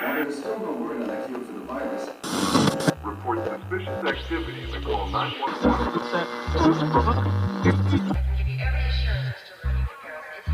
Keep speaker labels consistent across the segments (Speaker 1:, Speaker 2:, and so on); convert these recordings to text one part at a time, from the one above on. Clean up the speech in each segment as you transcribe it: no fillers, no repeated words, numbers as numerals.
Speaker 1: While there is still no word on the cure for the virus,
Speaker 2: report suspicious activity and call 911.
Speaker 3: I can give you every assurance, Mr. Rodriguez.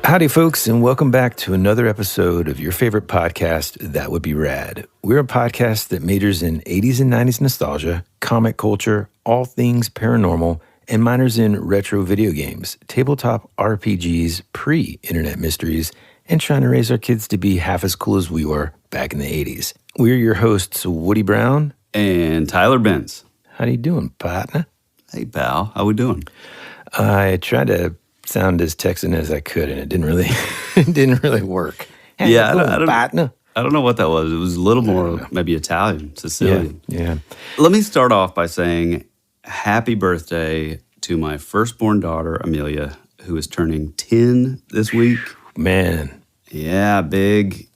Speaker 3: It's
Speaker 4: Howdy, folks, and welcome back to another episode of your favorite podcast, That Would Be Rad. We're a podcast that majors in 80s and 90s nostalgia, comic culture, all things paranormal, and minors in retro video games, tabletop RPGs, pre-internet mysteries, and trying to raise our kids to be half as cool as we were back in the 80s. We're your hosts, Woody Brown
Speaker 5: and Tyler Benz.
Speaker 4: How you doing, partner?
Speaker 5: Hey, pal. How we doing?
Speaker 4: I tried to sound as Texan as I could, and it didn't really work. Hey,
Speaker 5: Yeah, I
Speaker 4: don't
Speaker 5: don't know what that was. It was a little more maybe Italian, Sicilian.
Speaker 4: Yeah.
Speaker 5: Let me start off by saying happy birthday to my firstborn daughter, Amelia, who is turning 10 this week.
Speaker 4: Man.
Speaker 5: Yeah, a big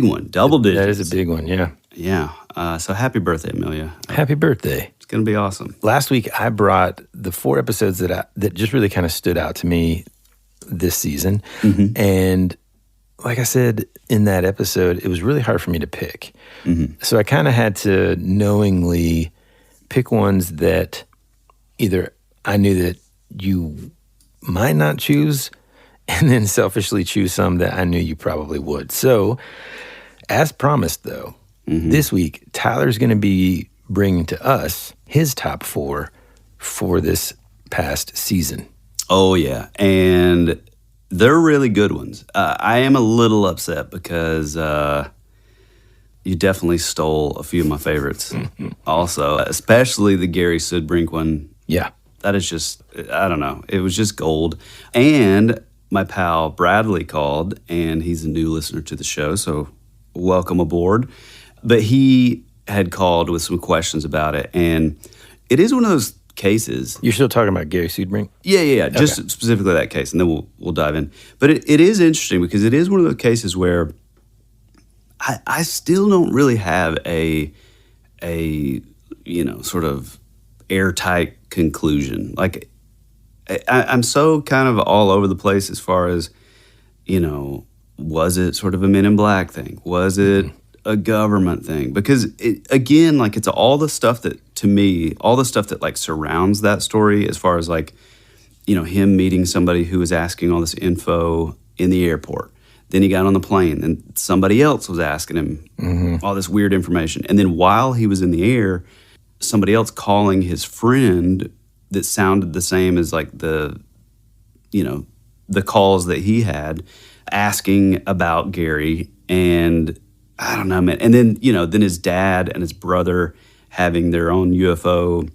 Speaker 5: one, double digits.
Speaker 4: That is a big one, yeah.
Speaker 5: Yeah. So happy birthday, Amelia.
Speaker 4: Happy birthday.
Speaker 5: It's going to be awesome.
Speaker 4: Last week, I brought the 4 episodes that just really kind of stood out to me this season.
Speaker 5: Mm-hmm.
Speaker 4: And like I said in that episode, it was really hard for me to pick.
Speaker 5: Mm-hmm.
Speaker 4: So I kind of had to knowingly pick ones that either I knew that you might not choose, and then selfishly choose some that I knew you probably would. So as promised, though, this week, Tyler's going to be bringing to us his top 4 for this past season.
Speaker 5: Oh, yeah. And they're really good ones. I am a little upset because you definitely stole a few of my favorites also, especially the Gary Sudbrink one.
Speaker 4: Yeah.
Speaker 5: That is just, I don't know. It was just gold. And my pal Bradley called, and he's a new listener to the show, so welcome aboard. But he had called with some questions about it, and it is one of those cases.
Speaker 4: You're still talking about Gary Sudbrink?
Speaker 5: Yeah. Just specifically that case, and then we'll dive in. But it is interesting because it is one of those cases where I still don't really have a sort of airtight conclusion. Like I'm so kind of all over the place as far as, was it sort of a Men in Black thing? Was it a government thing? Because it's all the stuff that, to me, all the stuff that like surrounds that story, as far as like, him meeting somebody who was asking all this info in the airport. Then he got on the plane and somebody else was asking him all this weird information. And then while he was in the air, somebody else calling his friend that sounded the same as like the calls that he had, asking about Gary. And I don't know, man. And then, then his dad and his brother having their own UFO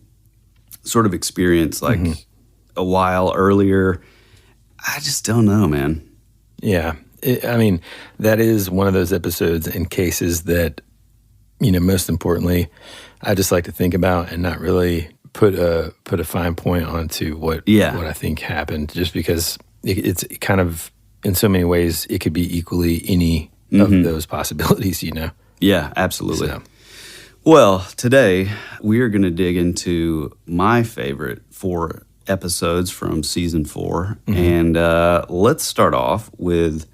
Speaker 5: sort of experience like a while earlier. I just don't know, man.
Speaker 4: Yeah. That is one of those episodes and cases that, most importantly, I just like to think about and not really put a fine point onto what I think happened, just because it's kind of, in so many ways, it could be equally any of those possibilities,
Speaker 5: Yeah, absolutely.
Speaker 4: So.
Speaker 5: Well, today we are going to dig into my favorite 4 episodes from season 4. And let's start off with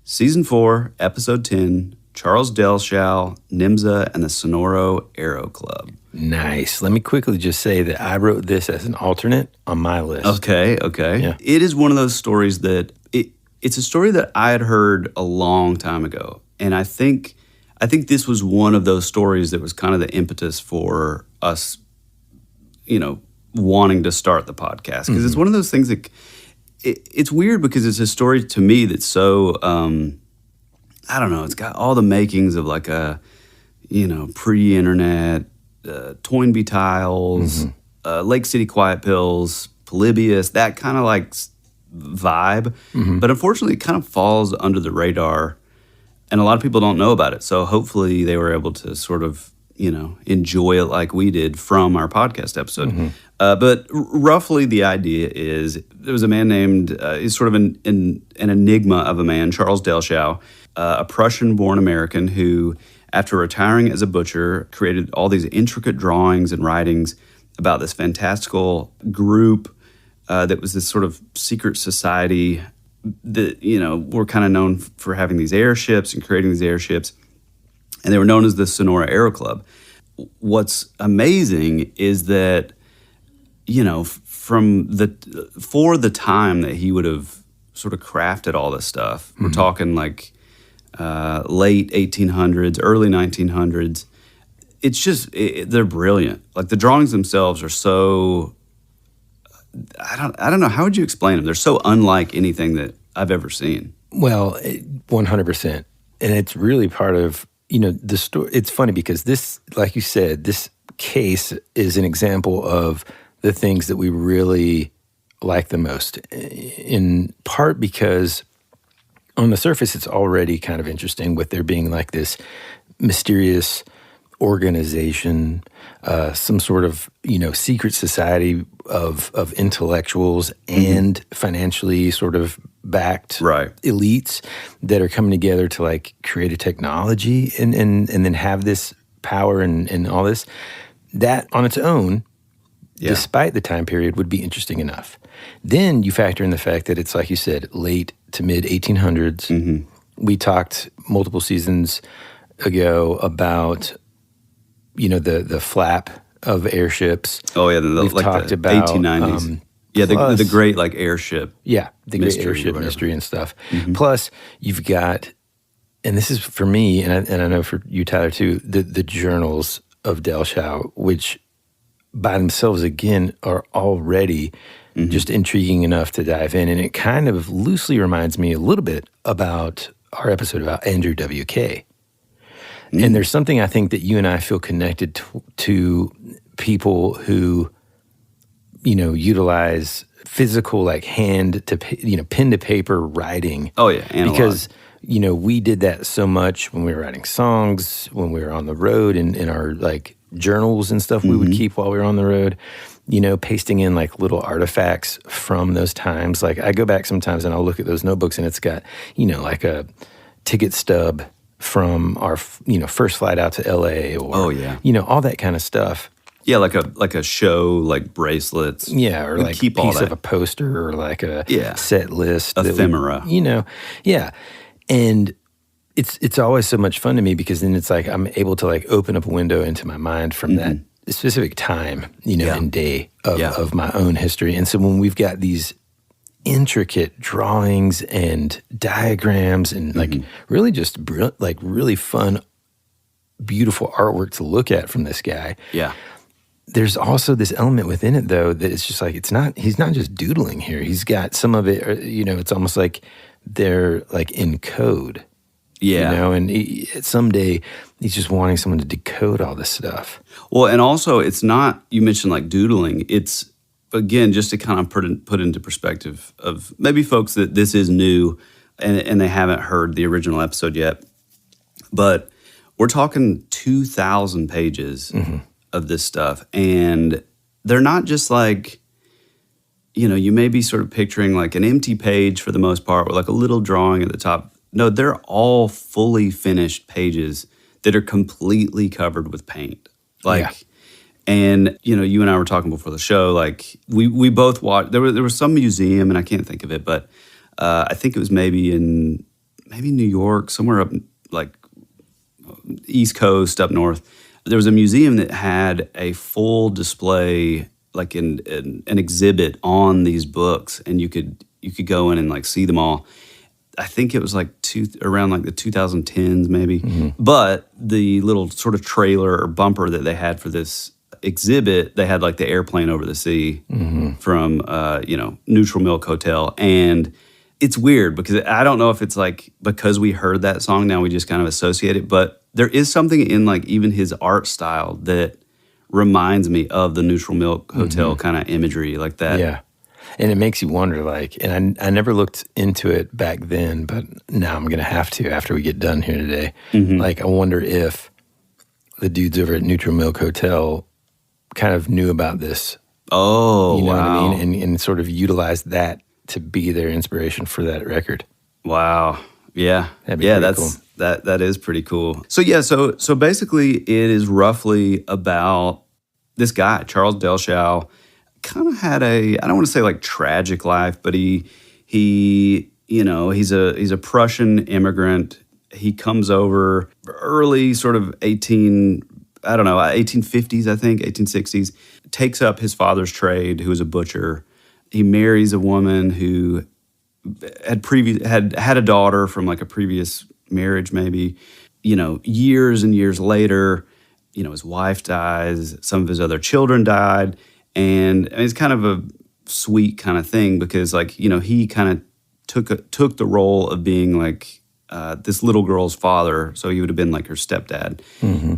Speaker 5: season 4, episode 10, Charles Delshao, Nima, and the Sonora Aero Club.
Speaker 4: Nice. Let me quickly just say that I wrote this as an alternate on my list.
Speaker 5: Okay.
Speaker 4: Yeah.
Speaker 5: It is one of those stories that it's a story that I had heard a long time ago. And I think this was one of those stories that was kind of the impetus for us, wanting to start the podcast. Because it's one of those things that it's weird because it's a story to me that's so, I don't know, it's got all the makings of like a, pre-internet, Toynbee Tiles, Lake City Quiet Pills, Polybius, that kind of like vibe. But unfortunately, it kind of falls under the radar, and a lot of people don't know about it. So hopefully they were able to sort of, enjoy it like we did from our podcast episode. But roughly the idea is there was a man named, he's sort of an enigma of a man, Charles Delshao, a Prussian-born American who, after retiring as a butcher, created all these intricate drawings and writings about this fantastical group that was this sort of secret society that, were kind of known for having these airships and creating these airships. And they were known as the Sonora Aero Club. What's amazing is that, for the time that he would have sort of crafted all this stuff, we're talking like late 1800s, early 1900s. It's just, they're brilliant. Like the drawings themselves are so, I don't know, how would you explain them? They're so unlike anything that I've ever seen.
Speaker 4: Well, 100%. And it's really part of, the story. It's funny because this, like you said, this case is an example of the things that we really like the most, in part because on the surface, it's already kind of interesting with there being like this mysterious organization, some sort of, secret society of intellectuals and financially sort of backed elites that are coming together to like create a technology and then have this power and all this. That on its own, despite the time period, would be interesting enough. Then you factor in the fact that it's, like you said, late to mid 1800s. We talked multiple seasons ago about, the flap of airships.
Speaker 5: Oh, yeah.
Speaker 4: We've talked about
Speaker 5: 1890s. The great like airship.
Speaker 4: Yeah, the great airship mystery and stuff. Plus, you've got, and this is for me, and I know for you, Tyler, too, the journals of Delshao, which by themselves, again, are already just intriguing enough to dive in. And it kind of loosely reminds me a little bit about our episode about Andrew W.K. And there's something I think that you and I feel connected to people who, utilize physical, like hand to, pen to paper writing.
Speaker 5: Oh, yeah, analog.
Speaker 4: Because, we did that so much when we were writing songs, when we were on the road, and in our, like, journals and stuff we would keep while we were on the road, pasting in, like, little artifacts from those times. Like, I go back sometimes and I'll look at those notebooks and it's got, like a ticket stub from our, first flight out to LA or, all that kind of stuff.
Speaker 5: Yeah, like a show, like bracelets.
Speaker 4: Yeah, or like a piece of a poster or like a set list.
Speaker 5: Ephemera.
Speaker 4: Yeah. And it's always so much fun to me because then it's like I'm able to like open up a window into my mind from that specific time, and day of my own history. And so when we've got these intricate drawings and diagrams and like really just like really fun, beautiful artwork to look at from this guy.
Speaker 5: Yeah.
Speaker 4: There's also this element within it though that it's just like he's not just doodling here. He's got some of it, it's almost like they're like in code. Yeah. And someday he's just wanting someone to decode all this stuff.
Speaker 5: Well, and also it's not, you mentioned like doodling, it's, again, just to kind of put into perspective of maybe folks that this is new and they haven't heard the original episode yet, but we're talking 2,000 pages of this stuff. And they're not just like, you may be sort of picturing like an empty page for the most part with like a little drawing at the top. No, they're all fully finished pages that are completely covered with paint. And, you and I were talking before the show, like we both watched, there was some museum and I can't think of it, but I think it was maybe in New York, somewhere up like East Coast, up north. There was a museum that had a full display, like an exhibit on these books, and you could go in and like see them all. I think it was like around like the 2010s maybe. But the little sort of trailer or bumper that they had for this exhibit, they had like the airplane over the sea from Neutral Milk Hotel. And it's weird because I don't know if it's like because we heard that song now we just kind of associate it, but there is something in like even his art style that reminds me of the Neutral Milk Hotel kind of imagery like that.
Speaker 4: Yeah. And it makes you wonder, like, and I never looked into it back then, but now I'm going to have to after we get done here today. Like, I wonder if, the dudes over at Neutral Milk Hotel kind of knew about this.
Speaker 5: Oh,
Speaker 4: you know
Speaker 5: wow.
Speaker 4: what I mean? And sort of utilized that to be their inspiration for that record.
Speaker 5: Wow. Yeah.
Speaker 4: That'd be
Speaker 5: yeah,
Speaker 4: pretty
Speaker 5: that's
Speaker 4: cool.
Speaker 5: that is pretty cool. So yeah, so basically it is roughly about this guy, Charles Delshao, kind of had I don't want to say like tragic life, but he you know, he's a Prussian immigrant. He comes over early sort of 1850s, I think, 1860s, takes up his father's trade, who was a butcher. He marries a woman who had a daughter from like a previous marriage, maybe. You know, years and years later, you know, his wife dies, some of his other children died, and it's kind of a sweet kind of thing because, like, you know, he kind of took the role of being like this little girl's father, so he would have been like her stepdad,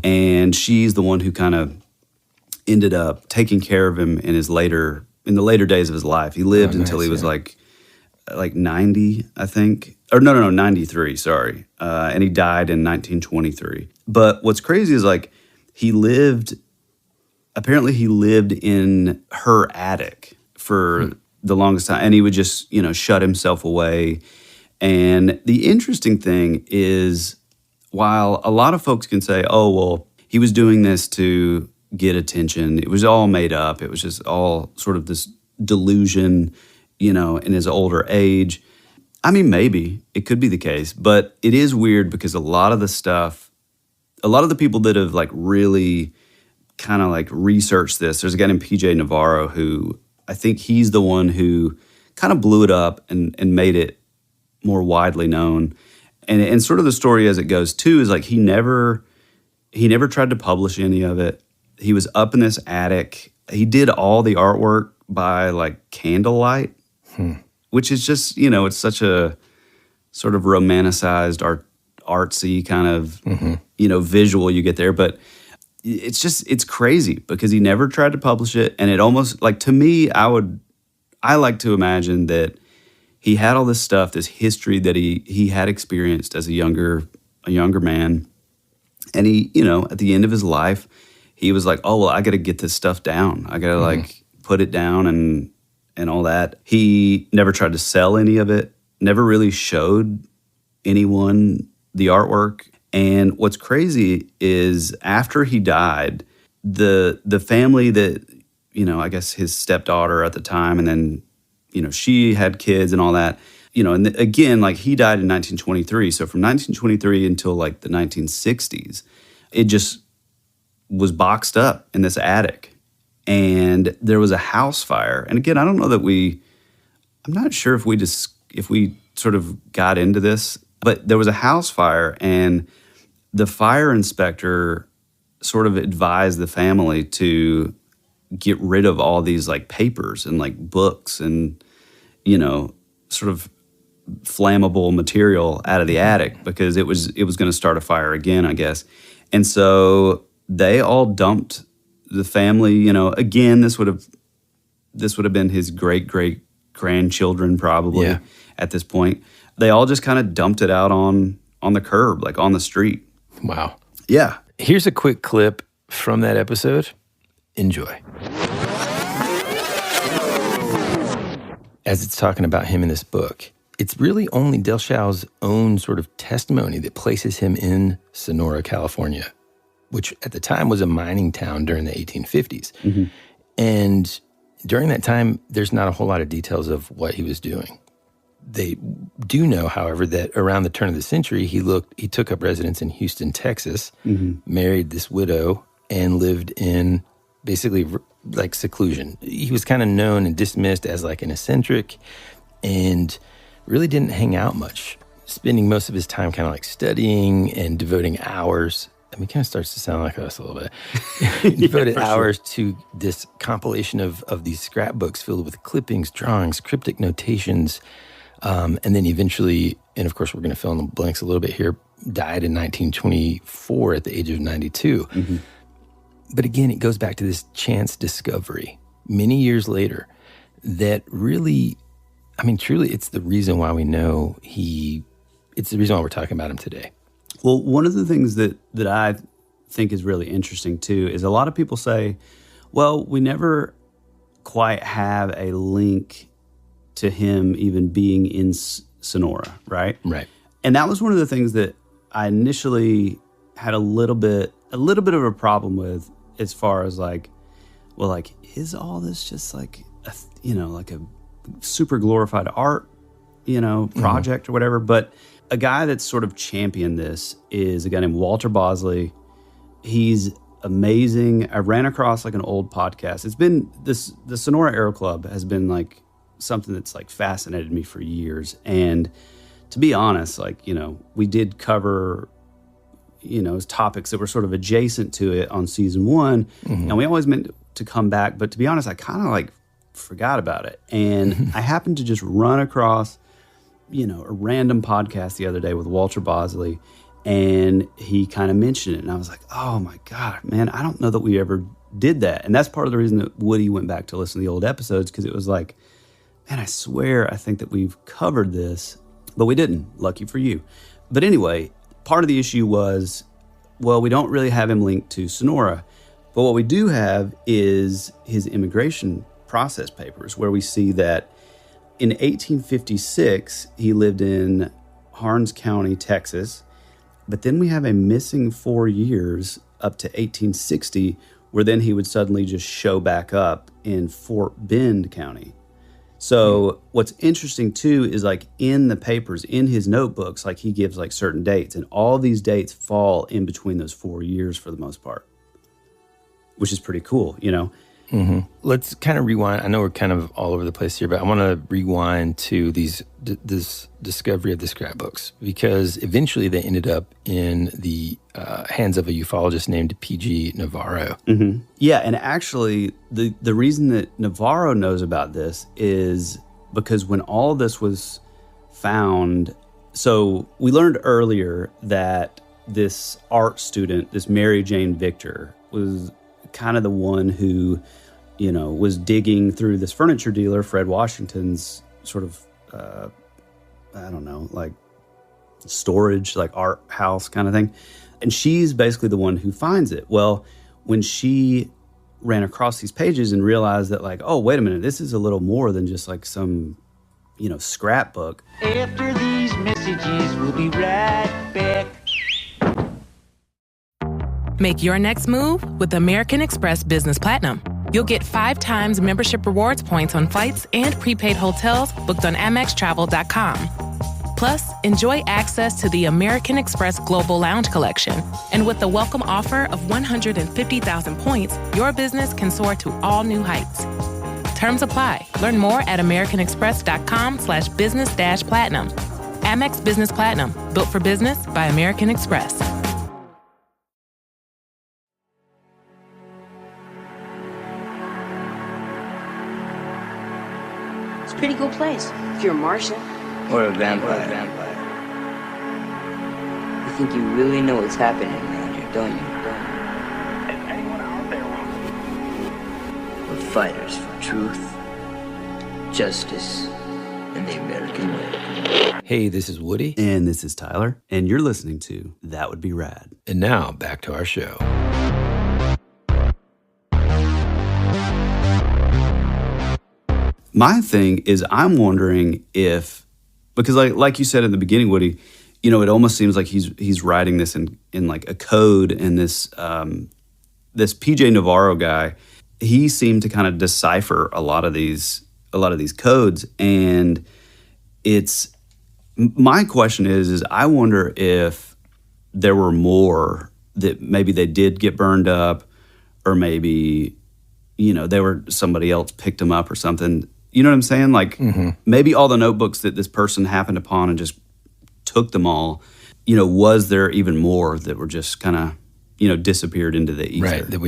Speaker 5: and she's the one who kind of ended up taking care of him in the later days of his life. He lived until he was like 90, I think. Or no, 93, sorry. And he died in 1923. But what's crazy is like apparently he lived in her attic for the longest time. And he would just, you know, shut himself away. And the interesting thing is, while a lot of folks can say, oh, well, he was doing this to get attention, it was all made up. It was just all sort of this delusion, you know, in his older age. I mean, maybe it could be the case, but it is weird because a lot of the people that have like really kind of like researched this, there's a guy named PJ Navarro who I think he's the one who kind of blew it up and made it more widely known. And sort of the story as it goes too is like he never tried to publish any of it. He was up in this attic. He did all the artwork by like candlelight, which is just, you know, it's such a sort of romanticized artsy kind of, you know, visual you get there. But it's crazy because he never tried to publish it. And it almost, like, to me, I like to imagine that he had all this stuff, this history that he had experienced as a younger man. And he, you know, at the end of his life, he was like, oh, well, I got to get this stuff down. I got to like put it down and all that. He never tried to sell any of it, never really showed anyone the artwork. And what's crazy is after he died, the family that, you know, I guess his stepdaughter at the time, and then, you know, she had kids and all that, you know, and again, like he died in 1923. So from 1923 until like the 1960s, it just was boxed up in this attic. And there was a house fire. And again, I don't know that I'm not sure if we sort of got into this, but there was a house fire, and the fire inspector sort of advised the family to get rid of all these like papers and like books and, you know, sort of flammable material out of the attic because it was going to start a fire again, I guess. And so they all dumped the family, you know, again, this would have been his great grandchildren probably at this point. They all just kind of dumped it out on the curb, like on the street.
Speaker 4: Wow.
Speaker 5: Yeah.
Speaker 4: Here's a quick clip from that episode. Enjoy. As it's talking about him in this book, it's really only Delshao's own sort of testimony that places him in Sonora, California, which at the time was a mining town during the 1850s. And during that time, there's not a whole lot of details of what he was doing. They do know, however, that around the turn of the century, he took up residence in Houston, Texas, married this widow, and lived in basically like seclusion. He was kind of known and dismissed as like an eccentric and really didn't hang out much, spending most of his time kind of like studying and devoting hours. I mean, it kind of starts to sound like us a little bit. Devoted hours to this compilation of these scrapbooks filled with clippings, drawings, cryptic notations, and then eventually, and of course we're going to fill in the blanks a little bit here, died in 1924 at the age of 92. But again, it goes back to this chance discovery many years later that really, I mean, truly, it's the reason why we know it's the reason why we're talking about him today.
Speaker 5: Well, one of the things that I think is really interesting too is a lot of people say, well, we never quite have a link to him even being in Sonora, right?
Speaker 4: Right.
Speaker 5: And that was one of the things that I initially had a little bit of a problem with, as far as like, well, like, is all this just like like a super glorified art, project or whatever? But a guy that's sort of championed this is a guy named Walter Bosley. He's amazing. I ran across like an old podcast. It's been the Sonora Aero Club has been like something that's like fascinated me for years. And to be honest, like, we did cover, topics that were sort of adjacent to it on season 1. And we always meant to come back. But to be honest, I kind of like forgot about it. And I happened to just run across, a random podcast the other day with Walter Bosley. And he kind of mentioned it. And I was like, oh my God, man, I don't know that we ever did that. And that's part of the reason that Woody went back to listen to the old episodes, because it was like, man, I swear I think that we've covered this, but we didn't. Lucky for you. But anyway, part of the issue was, well, we don't really have him linked to Sonora. But what we do have is his immigration process papers, where we see that in 1856, he lived in Harnes County, Texas. But then we have a missing 4 years up to 1860, where then he would suddenly just show back up in Fort Bend County. So what's interesting too is like in the papers, in his notebooks, like he gives like certain dates, and all these dates fall in between those 4 years for the most part, which is pretty cool,
Speaker 4: Let's kind of rewind. I know we're kind of all over the place here, but I want to rewind to this discovery of the scrapbooks, because eventually they ended up in the hands of a ufologist named P.G. Navarro.
Speaker 5: Yeah, and actually the reason that Navarro knows about this is because when all this was found, so we learned earlier that this art student, this Mary Jane Victor, was kind of the one who, was digging through this furniture dealer, Fred Washington's sort of, like storage, like art house kind of thing. And she's basically the one who finds it. Well, when she ran across these pages and realized that like, oh, wait a minute, this is a little more than just like some, scrapbook.
Speaker 6: After these messages, we'll be right back.
Speaker 7: Make your next move with American Express Business Platinum. You'll get 5 times membership rewards points on flights and prepaid hotels booked on AmexTravel.com. Plus, enjoy access to the American Express Global Lounge Collection. And with the welcome offer of 150,000 points, your business can soar to all new heights. Terms apply. Learn more at americanexpress.com/business-platinum. Amex Business Platinum, built for business by American Express.
Speaker 8: It's a pretty cool place if you're a Martian.
Speaker 9: Or a vampire.
Speaker 8: You think you really know what's happening around here, don't you?
Speaker 9: Is anyone out there? We're fighters for truth, justice, and the American way.
Speaker 4: Hey, this is Woody.
Speaker 5: And this is Tyler. And you're listening to That Would Be Rad.
Speaker 4: And now, back to our show.
Speaker 5: My thing is, I'm wondering if, because like you said in the beginning, Woody, it almost seems like he's writing this in like a code, and this PJ Navarro guy, he seemed to kind of decipher a lot of these codes. And my question is I wonder if there were more that maybe they did get burned up, or maybe, somebody else picked them up or something. You know what I'm saying? Like maybe all the notebooks that this person happened upon and just took them all, was there even more that were just kind of, disappeared into the ether?
Speaker 4: Right, that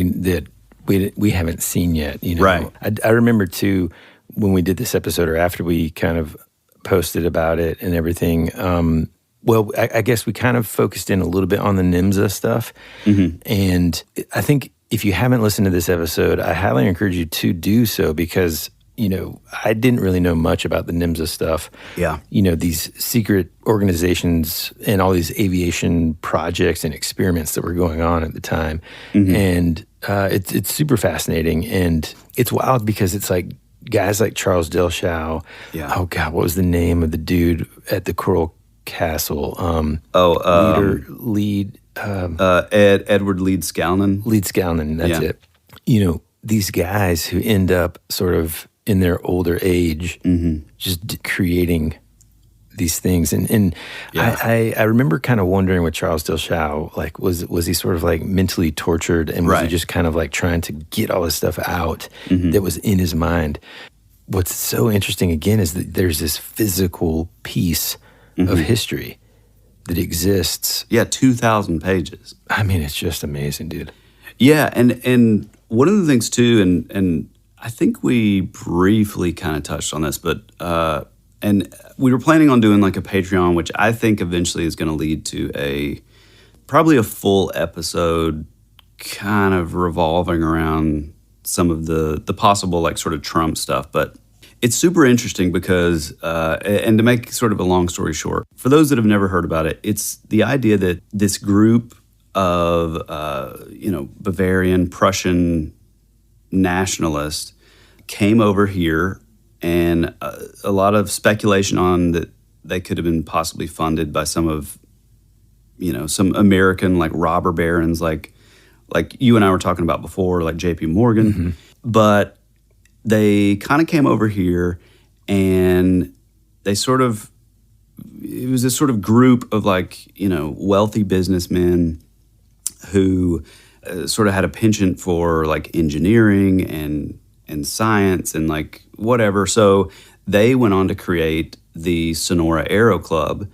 Speaker 4: we haven't seen yet.
Speaker 5: Right.
Speaker 4: I remember too, when we did this episode, or after we kind of posted about it and everything, I guess we kind of focused in a little bit on the NIMSA stuff. And I think if you haven't listened to this episode, I highly encourage you to do so, because I didn't really know much about the NIMSA stuff.
Speaker 5: Yeah.
Speaker 4: These secret organizations and all these aviation projects and experiments that were going on at the time.
Speaker 5: Mm-hmm.
Speaker 4: And it's super fascinating. And it's wild because it's like guys like Charles Delshao.
Speaker 5: Yeah.
Speaker 4: Oh, God, what was the name of the dude at the Coral Castle?
Speaker 5: Edward Leeds Scalnan.
Speaker 4: Leeds Scalnan, that's it. These guys who end up sort of in their older age, just creating these things. And I remember kind of wondering with Charles Delshao, like, was he sort of like mentally tortured, and was he just kind of like trying to get all this stuff out that was in his mind? What's so interesting again is that there's this physical piece of history that exists.
Speaker 5: Yeah, 2,000 pages.
Speaker 4: I mean, it's just amazing, dude.
Speaker 5: Yeah, and one of the things too, and I think we briefly kind of touched on this, but and we were planning on doing like a Patreon, which I think eventually is going to lead to probably a full episode kind of revolving around some of the possible like sort of Trump stuff. But it's super interesting because, and to make sort of a long story short, for those that have never heard about it, it's the idea that this group of, Bavarian, Prussian nationalists came over here, and a lot of speculation on that they could have been possibly funded by some of, some American like robber barons, like you and I were talking about before, like J.P. Morgan. But they kind of came over here, and it was this sort of group of like, wealthy businessmen who sort of had a penchant for like engineering and science and like whatever. So they went on to create the Sonora Aero Club,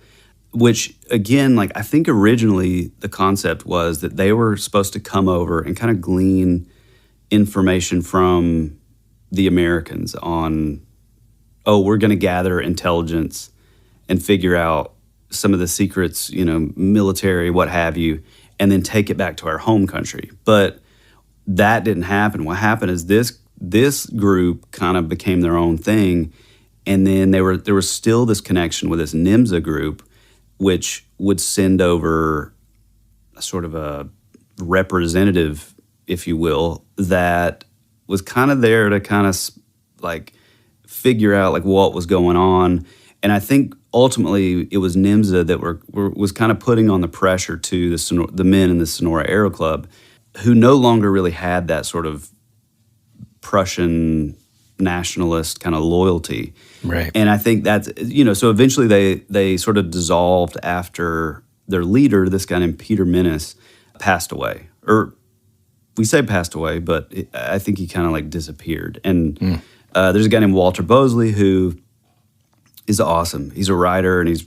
Speaker 5: which again, like I think originally the concept was that they were supposed to come over and kind of glean information from the Americans on, we're going to gather intelligence and figure out some of the secrets, military, what have you, and then take it back to our home country. But that didn't happen. What happened is this group kind of became their own thing, and then there was still this connection with this NIMSA group, which would send over sort of a representative, if you will, that was kind of there to kind of like figure out like what was going on. And I think ultimately it was NIMSA that was kind of putting on the pressure to the men in the Sonora Aero Club, who no longer really had that sort of Prussian nationalist kind of loyalty.
Speaker 4: Right.
Speaker 5: And I think that's, so eventually they sort of dissolved after their leader, this guy named Peter Menace, passed away. Or we say passed away, but I think he kind of like disappeared. And there's a guy named Walter Bosley who is awesome. He's a writer, and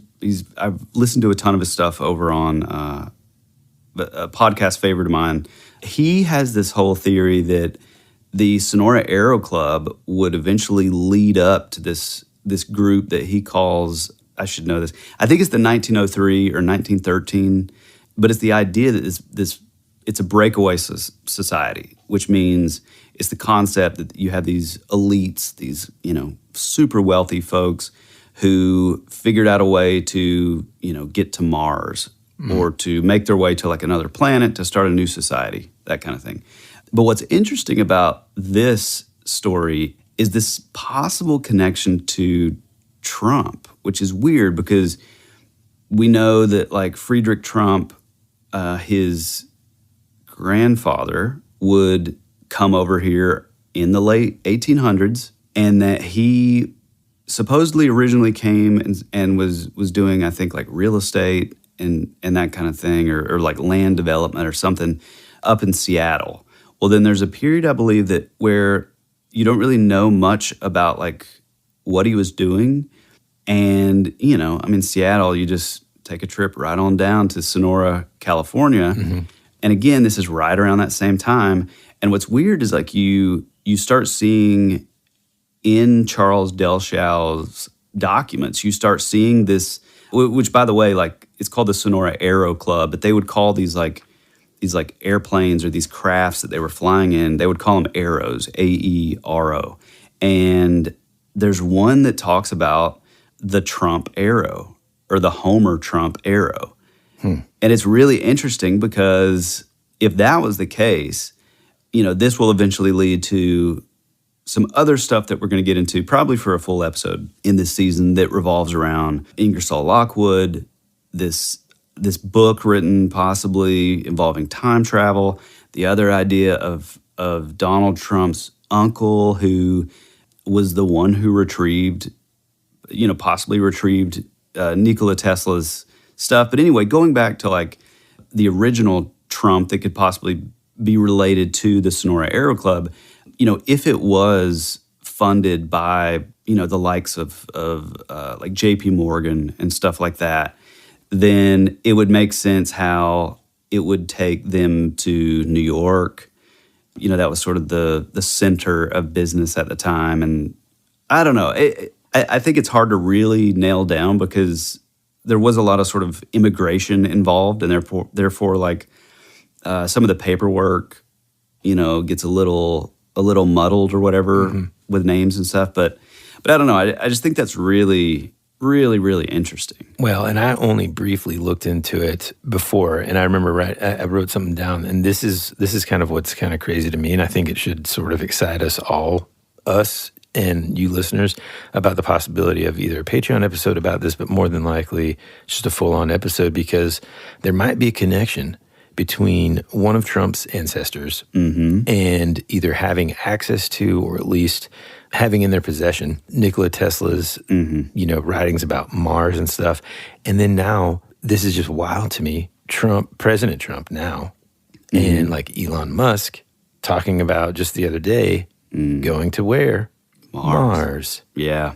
Speaker 5: I've listened to a ton of his stuff over on a podcast favorite of mine. He has this whole theory that the Sonora Aero Club would eventually lead up to this group that he calls, I should know this, I think it's the 1903 or 1913, but it's the idea that it's a breakaway society, which means it's the concept that you have these elites, these, super wealthy folks who figured out a way to, get to Mars or to make their way to like another planet to start a new society, that kind of thing. But what's interesting about this story is this possible connection to Trump, which is weird because we know that like Friedrich Trump, his grandfather would come over here in the late 1800s, and that he supposedly originally came and was doing, I think, like real estate and that kind of thing, or like land development or something up in Seattle. Well, then there's a period, I believe, that where you don't really know much about like what he was doing. And, Seattle, you just take a trip right on down to Sonora, California. And again, this is right around that same time. And what's weird is like you start seeing in Charles Delshao's documents, you start seeing this, which by the way, like it's called the Sonora Aero Club, but they would call these airplanes or these crafts that they were flying in, they would call them arrows, A-E-R-O. And there's one that talks about the Trump arrow or the Homer Trump arrow. And it's really interesting because if that was the case, this will eventually lead to some other stuff that we're going to get into probably for a full episode in this season that revolves around Ingersoll Lockwood, this book written possibly involving time travel, the other idea of Donald Trump's uncle who was the one who possibly retrieved Nikola Tesla's stuff. But anyway, going back to like the original Trump that could possibly be related to the Sonora Aero Club, if it was funded by, the likes of like JP Morgan and stuff like that, then it would make sense how it would take them to New York. That was sort of the center of business at the time. And I don't know. I think it's hard to really nail down because there was a lot of sort of immigration involved, and therefore like some of the paperwork, gets a little muddled or whatever with names and stuff. But I don't know. I just think that's really, really, really interesting.
Speaker 4: Well, and I only briefly looked into it before, and I remember I wrote something down, and this is kind of what's kind of crazy to me, and I think it should sort of excite us and you listeners about the possibility of either a Patreon episode about this, but more than likely just a full-on episode, because there might be a connection between one of Trump's ancestors and either having access to, or at least having in their possession, Nikola Tesla's, writings about Mars and stuff. And then now, this is just wild to me, President Trump now, and like Elon Musk talking about just the other day, going to where? Mars.
Speaker 5: Yeah.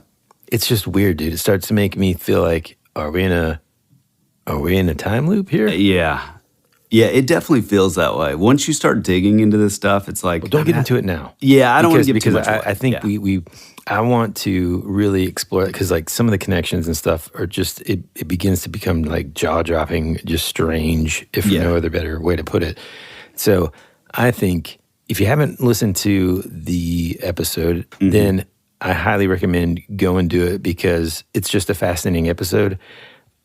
Speaker 4: It's just weird, dude. It starts to make me feel like, are we in a time loop here?
Speaker 5: Yeah. Yeah, it definitely feels that way. Once you start digging into this stuff, it's like...
Speaker 4: Well, don't get into it now.
Speaker 5: Yeah, I don't want to give too much away.
Speaker 4: I think I want to really explore it, because like some of the connections and stuff are just, it begins to become like jaw-dropping, just strange, if no other better way to put it. So I think if you haven't listened to the episode, then I highly recommend go and do it, because it's just a fascinating episode.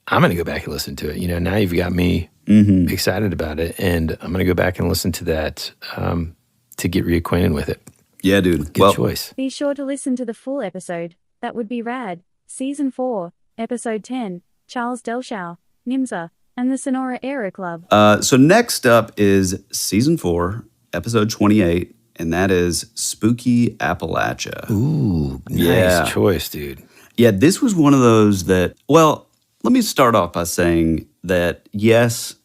Speaker 4: I'm going to go back and listen to it. Now you've got me excited about it, and I'm going to go back and listen to that to get reacquainted with it.
Speaker 5: Yeah, dude.
Speaker 4: Good choice.
Speaker 10: Be sure to listen to the full episode. That Would Be Rad. Season 4, Episode 10, Charles Delshao, Nimza, and the Sonora Aero Club.
Speaker 5: So next up is Season 4, Episode 28, and that is Spooky Appalachia.
Speaker 4: Ooh, nice choice, dude.
Speaker 5: Yeah, this was one of those that, well, let me start off by saying that, yes,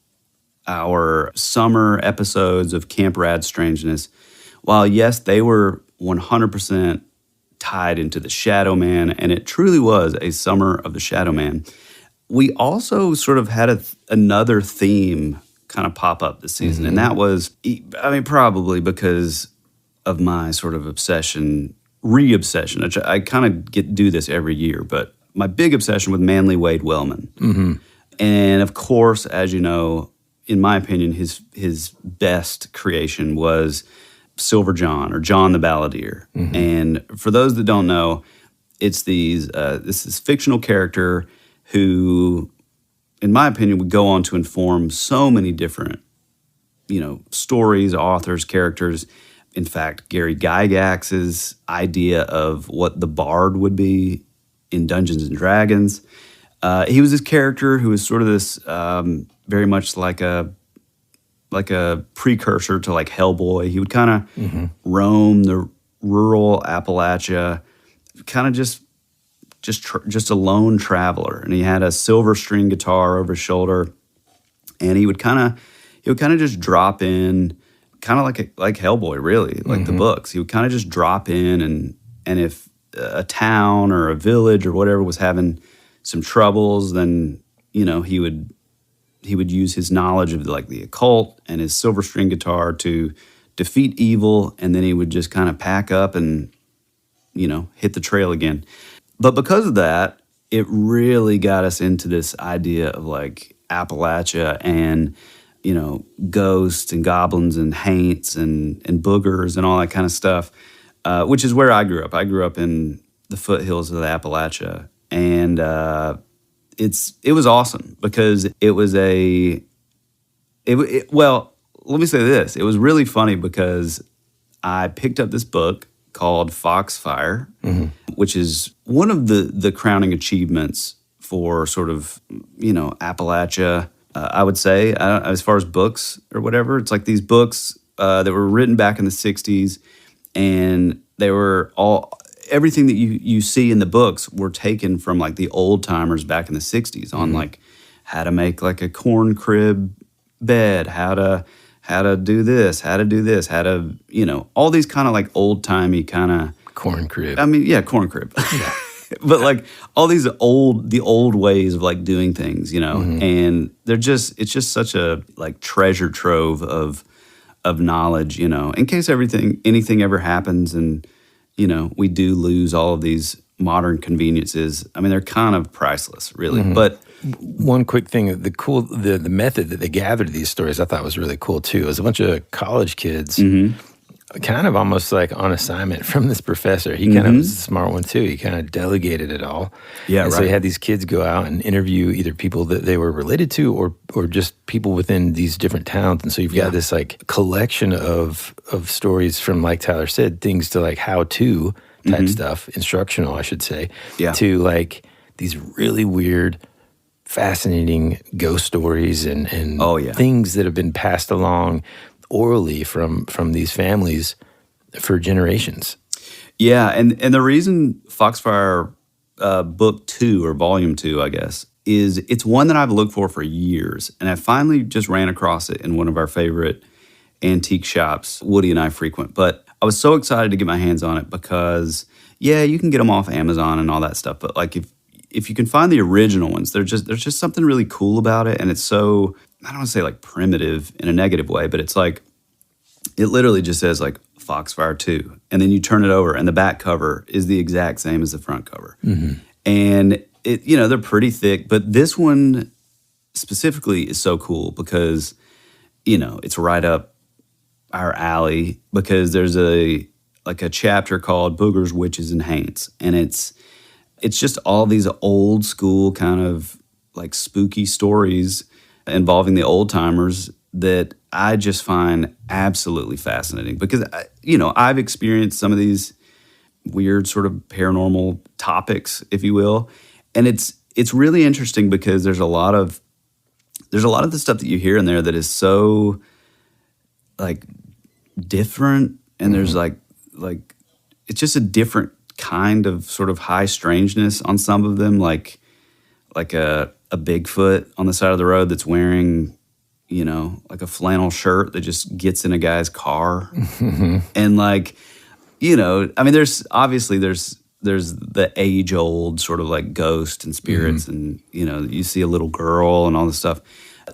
Speaker 5: our summer episodes of Camp Rad Strangeness, while, yes, they were 100% tied into the Shadow Man, and it truly was a summer of the Shadow Man, we also sort of had another theme kind of pop up this season, and that was, probably because of my sort of re-obsession. I kind of do this every year, but my big obsession with Manly Wade Wellman. And of course, as you know, in my opinion, his best creation was Silver John, or John the Balladeer. And for those that don't know, it's this is fictional character who, in my opinion, would go on to inform so many different, stories, authors, characters. In fact, Gary Gygax's idea of what the bard would be in Dungeons and Dragons. He was this character who was sort of this very much like a precursor to like Hellboy. He would kind of roam the rural Appalachia, kind of just a lone traveler, and he had a silver string guitar over his shoulder, and he would kind of just drop in, kind of like Hellboy, really, like the books. He would kind of just drop in, and if a town or a village or whatever was having some troubles, then he would use his knowledge of like the occult and his silver string guitar to defeat evil, and then he would just kind of pack up and hit the trail again. But because of that, it really got us into this idea of like Appalachia and ghosts and goblins and haints and boogers and all that kind of stuff. which is where I grew up. I grew up in the foothills of the Appalachia, and it was awesome because it was well, let me say this. It was really funny because I picked up this book called Foxfire, which is one of the crowning achievements for sort of, Appalachia, I would say, as far as books or whatever. It's like these books that were written back in the 60s, and they were everything that you see in the books were taken from like the old timers back in the 60s on like how to make like a corn crib bed, how to do this, how to, all these kind of like old timey kind of
Speaker 4: Corn crib.
Speaker 5: I mean, yeah, corn crib. Yeah. But like all these the old ways of like doing things, and it's just such a like treasure trove of knowledge, in case anything ever happens and, we do lose all of these modern conveniences. I mean, they're kind of priceless, really. But
Speaker 4: one quick thing, the method that they gathered these stories I thought was really cool too. It was a bunch of college kids kind of almost like on assignment from this professor. He kind of was a smart one too. He kind of delegated it all. Yeah, and right. So he had these kids go out and interview either people that they were related to or just people within these different towns. And so you've got this like collection of stories from, like Tyler said, things to like how-to type stuff, instructional, I should say, to like these really weird, fascinating ghost stories and things that have been passed along orally from these families for generations.
Speaker 5: Yeah, and the reason Foxfire Book 2 or Volume 2, I guess, is it's one that I've looked for years, and I finally just ran across it in one of our favorite antique shops Woody and I frequent. But I was so excited to get my hands on it because, you can get them off Amazon and all that stuff, but like if you can find the original ones, there's just something really cool about it, and it's so, I don't want to say like primitive in a negative way, but it's like, it literally just says like Foxfire 2, and then you turn it over, and the back cover is the exact same as the front cover. And they're pretty thick, but this one specifically is so cool because, it's right up our alley because there's a chapter called Boogers, Witches, and Haints, and it's just all these old school kind of like spooky stories involving the old timers that I just find absolutely fascinating because, I've experienced some of these weird sort of paranormal topics, if you will. And it's really interesting because there's a lot of the stuff that you hear in there that is so like different, and there's like it's just a different kind of sort of high strangeness on some of them, like a Bigfoot on the side of the road that's wearing, like a flannel shirt that just gets in a guy's car. And like, I mean, there's the age old sort of like ghost and spirits and, you see a little girl and all this stuff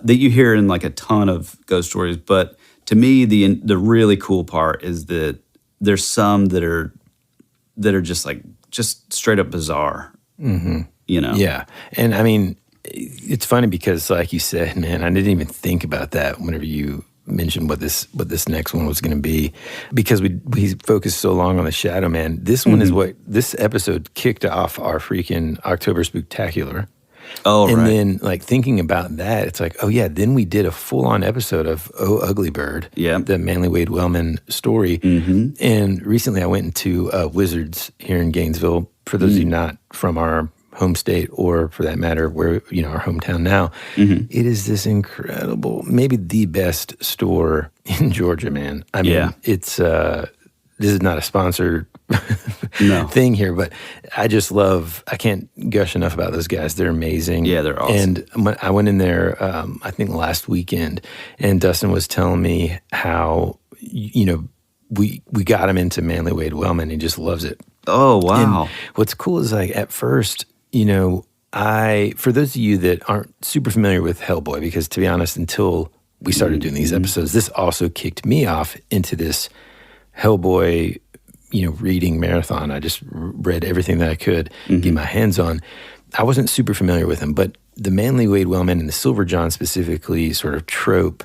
Speaker 5: that you hear in like a ton of ghost stories. But to me, the really cool part is that there's some that are just straight up bizarre,
Speaker 4: Yeah. And I mean, it's funny because like you said, man, I didn't even think about that whenever you mentioned what this next one was going to be, because we focused so long on the Shadow Man. This one is what this episode kicked off our freaking October Spooktacular.
Speaker 5: Oh,
Speaker 4: and
Speaker 5: right.
Speaker 4: then like thinking about that, it's like, oh yeah, then we did a full-on episode of Oh Ugly Bird, the Manly Wade Wellman story. And recently I went into Wizards here in Gainesville. For those of you not from our home state, or for that matter, where our hometown now, it is this incredible, maybe the best store in Georgia, man. I mean, it's this is not a sponsored thing here, but I just love, I can't gush enough about those guys. They're amazing.
Speaker 5: Yeah, they're awesome.
Speaker 4: And I went in there, I think last weekend, and Dustin was telling me how, we got him into Manly Wade Wellman. He just loves it.
Speaker 5: Oh, wow.
Speaker 4: And what's cool is like at first, for those of you that aren't super familiar with Hellboy, because to be honest, until we started doing these episodes, this also kicked me off into this Hellboy, reading marathon. I just read everything that I could get my hands on. I wasn't super familiar with him, but the Manly Wade Wellman and the Silver John specifically sort of trope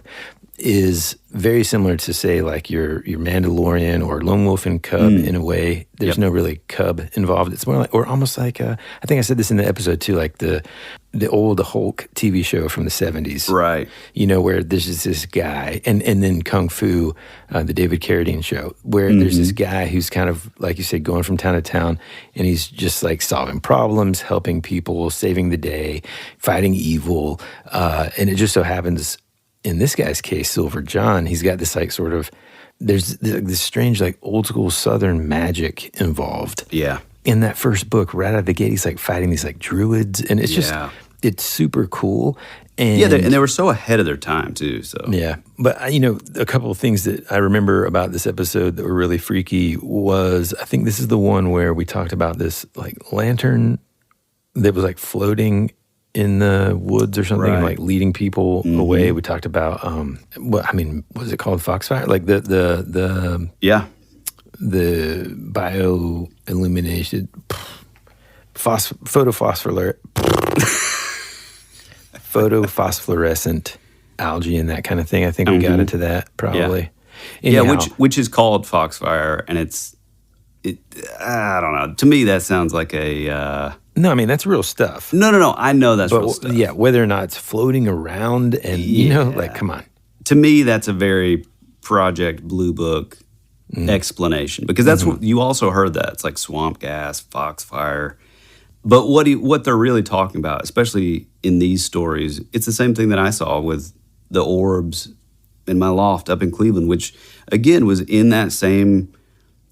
Speaker 4: is very similar to, say, like your Mandalorian or Lone Wolf and Cub in a way. There's no really cub involved. It's more like, or almost like, I think I said this in the episode too, like the old Hulk TV show from the 70s.
Speaker 5: Right.
Speaker 4: You know, where there's just this guy, and then Kung Fu, the David Carradine show, where there's this guy who's kind of, like you said, going from town to town, and he's just like solving problems, helping people, saving the day, fighting evil. And it just so happens, in this guy's case, Silver John, he's got this like sort of, there's this strange like old school Southern magic involved.
Speaker 5: Yeah.
Speaker 4: In that first book, right out of the gate, he's like fighting these like druids, and it's just, it's super cool. And
Speaker 5: and they were so ahead of their time too. So
Speaker 4: yeah, but a couple of things that I remember about this episode that were really freaky was, I think this is the one where we talked about this like lantern that was like floating in the woods or something,
Speaker 5: right,
Speaker 4: like leading people away. We talked about was it called Foxfire? Like the bio illuminated photophosphorescent algae and that kind of thing. I think we got into that probably.
Speaker 5: Yeah, which is called Foxfire, and I don't know. To me, that sounds like a.
Speaker 4: No, I mean, that's real stuff.
Speaker 5: No. I know that's real stuff.
Speaker 4: Yeah, whether or not it's floating around and, like, come on.
Speaker 5: To me, that's a very Project Blue Book explanation, because that's what you also heard that. It's like swamp gas, foxfire. But what they're really talking about, especially in these stories, it's the same thing that I saw with the orbs in my loft up in Cleveland, which, again, was in that same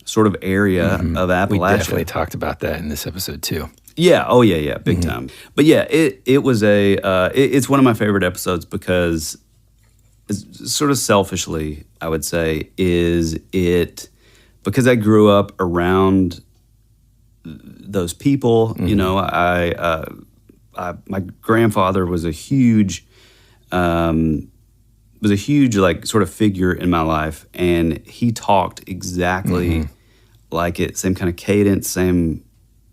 Speaker 5: sort of area of Appalachia.
Speaker 4: We definitely talked about that in this episode, too.
Speaker 5: Yeah. Oh, yeah. Big time. But yeah, it was it's one of my favorite episodes because, sort of selfishly, I would say, because I grew up around those people. You know, my grandfather was a huge like sort of figure in my life, and he talked exactly like it, same kind of cadence, same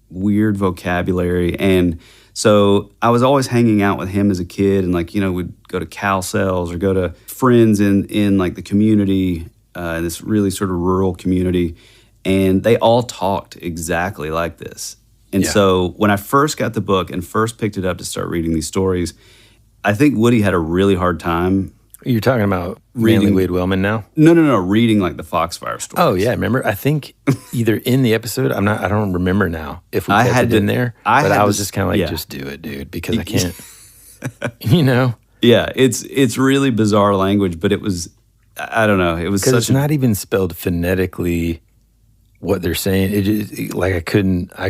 Speaker 5: weird vocabulary. And so I was always hanging out with him as a kid, and like, we'd go to cow sales or go to friends in like the community, in this really sort of rural community, and they all talked exactly like this. And so when I first got the book and first picked it up to start reading these stories, I think Woody had a really hard time.
Speaker 4: You're talking about reading Wade Wellman now?
Speaker 5: No, reading like the Foxfire stories.
Speaker 4: Oh yeah, remember? I think either in the episode, I don't remember now if we kept it in there, but I was just kind of like, just do it, dude, because I can't,
Speaker 5: Yeah, it's really bizarre language, but it was, I don't know, it was
Speaker 4: because it's not even spelled phonetically what they're saying. It just, like I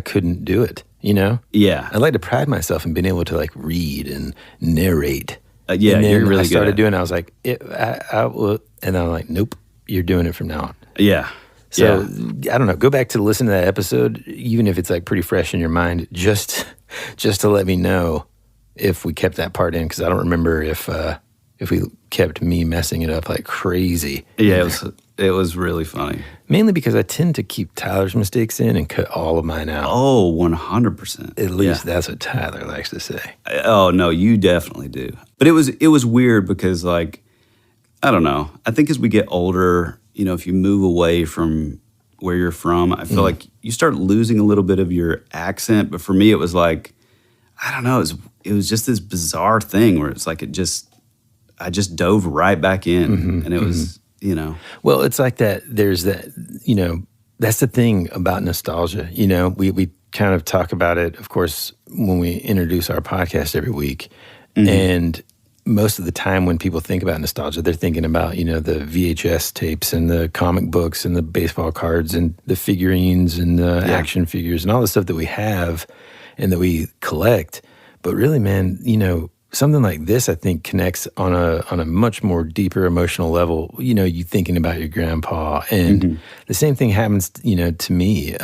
Speaker 4: couldn't do it, Yeah. I like to pride myself in being able to like read and narrate.
Speaker 5: And
Speaker 4: then
Speaker 5: you're really
Speaker 4: I started
Speaker 5: good
Speaker 4: doing it. I was like, I will, and I'm like, nope, you're doing it from now on.
Speaker 5: Yeah.
Speaker 4: So I don't know. Go back to listen to that episode, even if it's like pretty fresh in your mind, just to let me know if we kept that part in, because I don't remember if we kept me messing it up like crazy.
Speaker 5: Yeah, it was really funny.
Speaker 4: Mainly because I tend to keep Tyler's mistakes in and cut all of mine out.
Speaker 5: Oh, 100%.
Speaker 4: At least that's what Tyler likes to say.
Speaker 5: Oh, no, you definitely do. But it was weird because, like, I don't know. I think as we get older, if you move away from where you're from, I feel like you start losing a little bit of your accent. But for me, it was like, I don't know, it was just this bizarre thing where it's like I just dove right back in, and it was,
Speaker 4: Well, it's like that. There's that, that's the thing about nostalgia. We kind of talk about it, of course, when we introduce our podcast every week. And most of the time when people think about nostalgia, they're thinking about, the VHS tapes and the comic books and the baseball cards and the figurines and the action figures and all the stuff that we have and that we collect. But really, man, something like this, I think, connects on a much more deeper emotional level. You thinking about your grandpa, and the same thing happens, to me.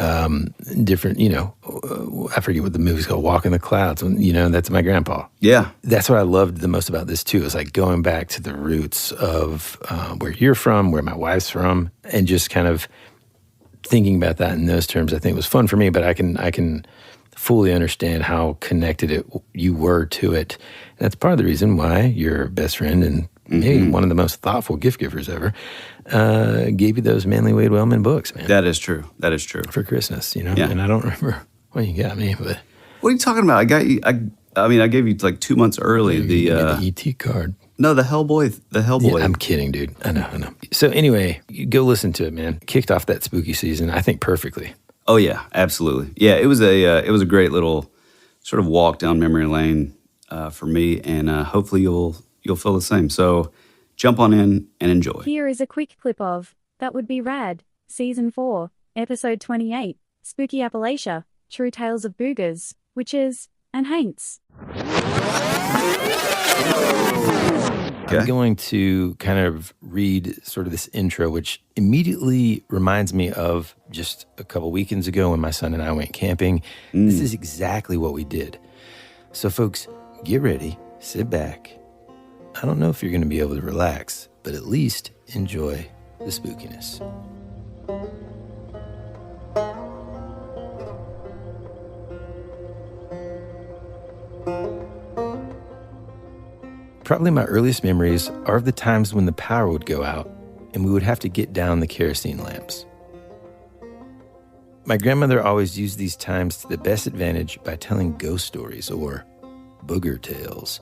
Speaker 4: Different, I forget what the movie's called, Walk in the Clouds. That's my grandpa.
Speaker 5: Yeah,
Speaker 4: that's what I loved the most about this too. Is like going back to the roots of where you're from, where my wife's from, and just kind of thinking about that in those terms. I think it was fun for me, but I can fully understand how connected you were to it. And that's part of the reason why you're best friend and maybe one of the most thoughtful gift givers ever, gave you those Manly Wade Wellman books, man.
Speaker 5: That is true. That is true.
Speaker 4: For Christmas, you know?
Speaker 5: Yeah.
Speaker 4: And I don't remember what you got me, but...
Speaker 5: What are you talking about? I got you. I gave you like 2 months early the
Speaker 4: ET card.
Speaker 5: No, the Hellboy.
Speaker 4: Yeah, I'm kidding, dude. I know. So anyway, you go listen to it, man. Kicked off that spooky season, I think, perfectly.
Speaker 5: Oh yeah, absolutely. Yeah, it was a great little sort of walk down memory lane for me, and hopefully you'll feel the same. So jump on in and enjoy.
Speaker 10: Here is a quick clip of That Would Be Rad, Season 4, Episode 28, Spooky Appalachia, True Tales of Boogers, Witches, and Haints.
Speaker 5: Okay.
Speaker 4: I'm going to kind of read sort of this intro, which immediately reminds me of just a couple weekends ago when my son and I went camping. This is exactly what we did. So folks, get ready, sit back. I don't know if you're going to be able to relax, but at least enjoy the spookiness. Probably my earliest memories are of the times when the power would go out and we would have to get down the kerosene lamps. My grandmother always used these times to the best advantage by telling ghost stories or booger tales.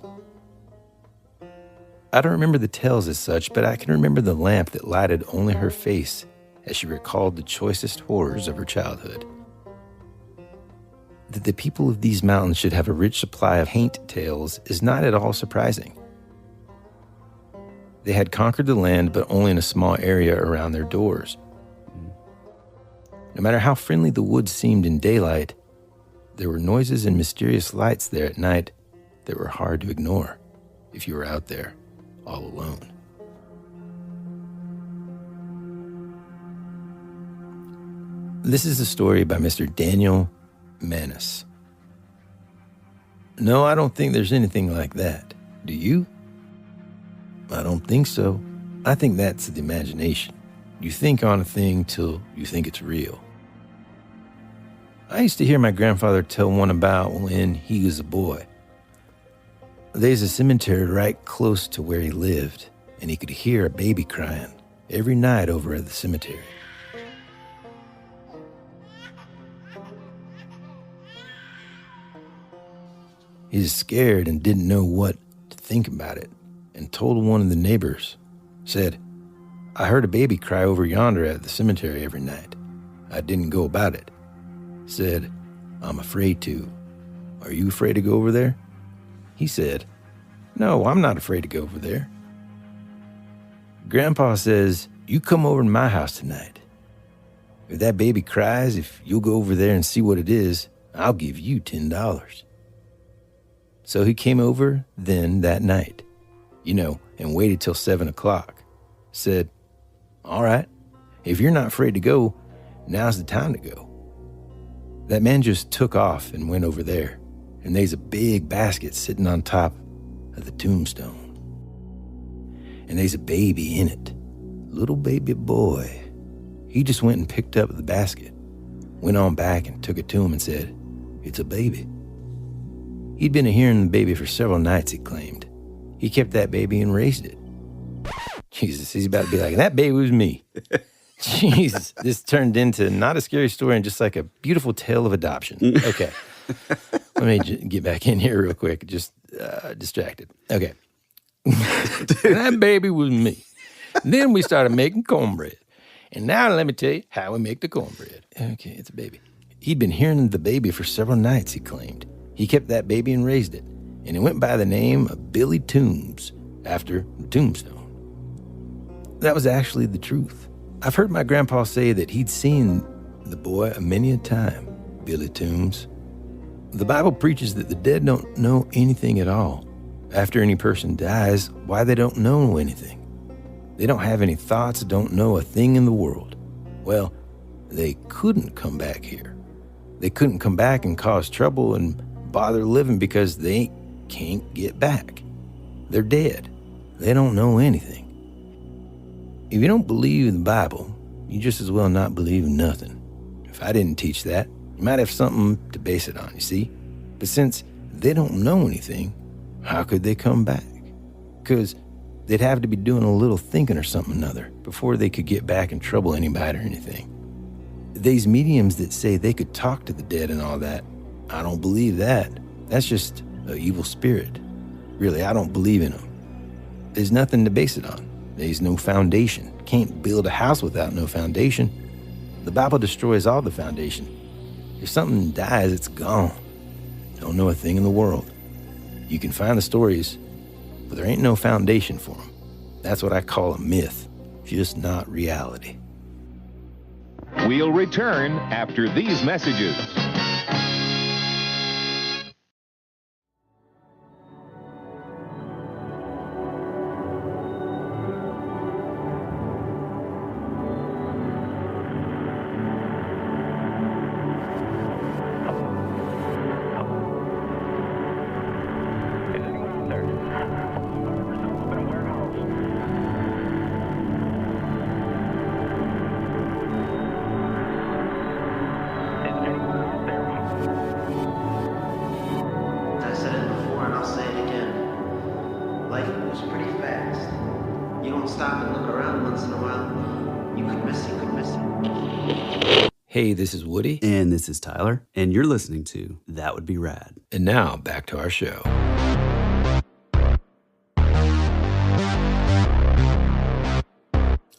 Speaker 4: I don't remember the tales as such, but I can remember the lamp that lighted only her face as she recalled the choicest horrors of her childhood. That the people of these mountains should have a rich supply of haint tales is not at all surprising. They had conquered the land, but only in a small area around their doors. No matter how friendly the woods seemed in daylight, there were noises and mysterious lights there at night that were hard to ignore if you were out there all alone. This is a story by Mr. Daniel Manis. No, I don't think there's anything like that. Do you? I don't think so. I think that's the imagination. You think on a thing till you think it's real. I used to hear my grandfather tell one about when he was a boy. There's a cemetery right close to where he lived, and he could hear a baby crying every night over at the cemetery. He was scared and didn't know what to think about it, and told one of the neighbors, said, I heard a baby cry over yonder at the cemetery every night. I didn't go about it. Said, I'm afraid to. Are you afraid to go over there? He said, no, I'm not afraid to go over there. Grandpa says, you come over to my house tonight. If that baby cries, if you'll go over there and see what it is, I'll give you $10. So he came over then that night, and waited till 7 o'clock. Said, all right, if you're not afraid to go, now's the time to go. That man just took off and went over there, and there's a big basket sitting on top of the tombstone. And there's a baby in it, little baby boy. He just went and picked up the basket, went on back and took it to him and said, it's a baby. He'd been hearing the baby for several nights, he claimed. He kept that baby and raised it. Jesus, he's about to be like, that baby was me. Jesus, this turned into not a scary story and just like a beautiful tale of adoption. Okay, let me get back in here real quick, just distracted. Okay, that baby was me. And then we started making cornbread. And now let me tell you how we make the cornbread. Okay, it's a baby. He'd been hearing the baby for several nights, he claimed. He kept that baby and raised it, and it went by the name of Billy Toombs, after the tombstone. That was actually the truth. I've heard my grandpa say that he'd seen the boy many a time, Billy Toombs. The Bible preaches that the dead don't know anything at all. After any person dies, why they don't know anything? They don't have any thoughts, don't know a thing in the world. Well, they couldn't come back here. They couldn't come back and cause trouble and bother living because they can't get back. They're dead. They don't know anything. If you don't believe the Bible, you just as well not believe nothing. If I didn't teach that, you might have something to base it on, you see? But since they don't know anything, how could they come back? Because They'd have to be doing a little thinking or something or other before they could get back and trouble anybody or anything. These mediums that say they could talk to the dead and all that, I don't believe that. That's just an evil spirit. Really, I don't believe in them. There's nothing to base it on. There's no foundation. Can't build a house without no foundation. The Bible destroys all the foundation. If something dies, it's gone. Don't know a thing in the world. You can find the stories, but there ain't no foundation for them. That's what I call a myth, just not reality.
Speaker 11: We'll return after these messages.
Speaker 4: Hey, this is Woody.
Speaker 5: And this is Tyler. And you're listening to That Would Be Rad.
Speaker 4: And now, back to our show.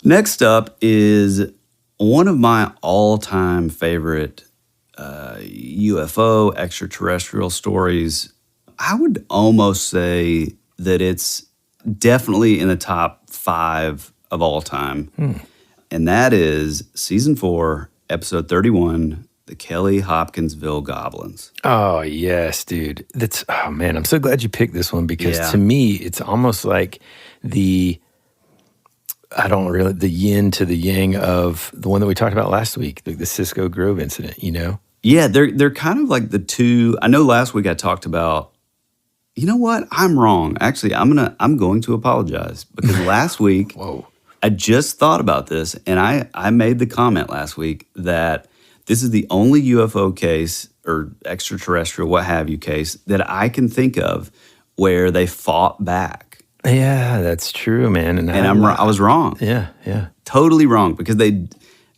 Speaker 5: Next up is one of my all-time favorite UFO extraterrestrial stories. I would almost say that it's definitely in the top 5 of all time. And that is Season 4, Episode 31, The Kelly Hopkinsville Goblins.
Speaker 4: Oh, yes, dude. Oh, man, I'm so glad you picked this one because to me, it's almost like the yin to the yang of the one that we talked about last week, the Cisco Grove incident, you know?
Speaker 5: Yeah, they're kind of like the two. I know last week I talked about, you know what? I'm wrong. Actually, I'm going to apologize because last week I just thought about this and I made the comment last week that this is the only UFO case or extraterrestrial, what have you case that I can think of where they fought back.
Speaker 4: Yeah, that's true, man. And
Speaker 5: I was wrong.
Speaker 4: Yeah.
Speaker 5: Totally wrong because they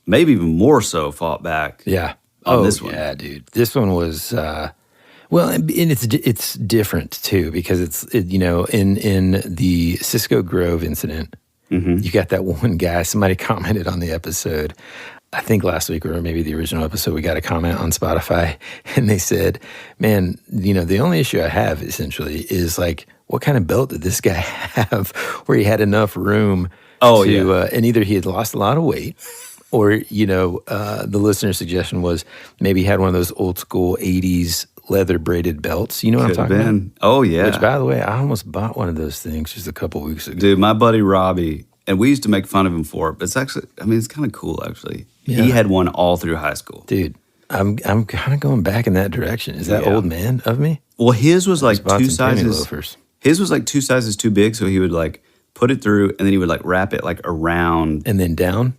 Speaker 5: maybe even more so fought back.
Speaker 4: Yeah.
Speaker 5: On this one.
Speaker 4: Yeah, dude. This one was well, and it's different too because in the Cisco Grove incident, you got that one guy. Somebody commented on the episode. I think last week or maybe the original episode, we got a comment on Spotify, and they said, "Man, the only issue I have essentially is like, what kind of belt did this guy have where he had enough room and either he had lost a lot of weight." Or, the listener's suggestion was maybe he had one of those old school 80s leather braided belts. You know what I'm talking about?
Speaker 5: Oh, yeah.
Speaker 4: Which, by the way, I almost bought one of those things just a couple weeks ago.
Speaker 5: Dude, my buddy Robbie, and we used to make fun of him for it, but it's actually, it's kind of cool, actually.
Speaker 4: Yeah.
Speaker 5: He had one all through high school.
Speaker 4: Dude, I'm kind of going back in that direction. Is that old man of me?
Speaker 5: Well, his was like two sizes.
Speaker 4: Loafers.
Speaker 5: His was like 2 sizes too big, so he would like put it through, and then he would like wrap it like around.
Speaker 4: And then down?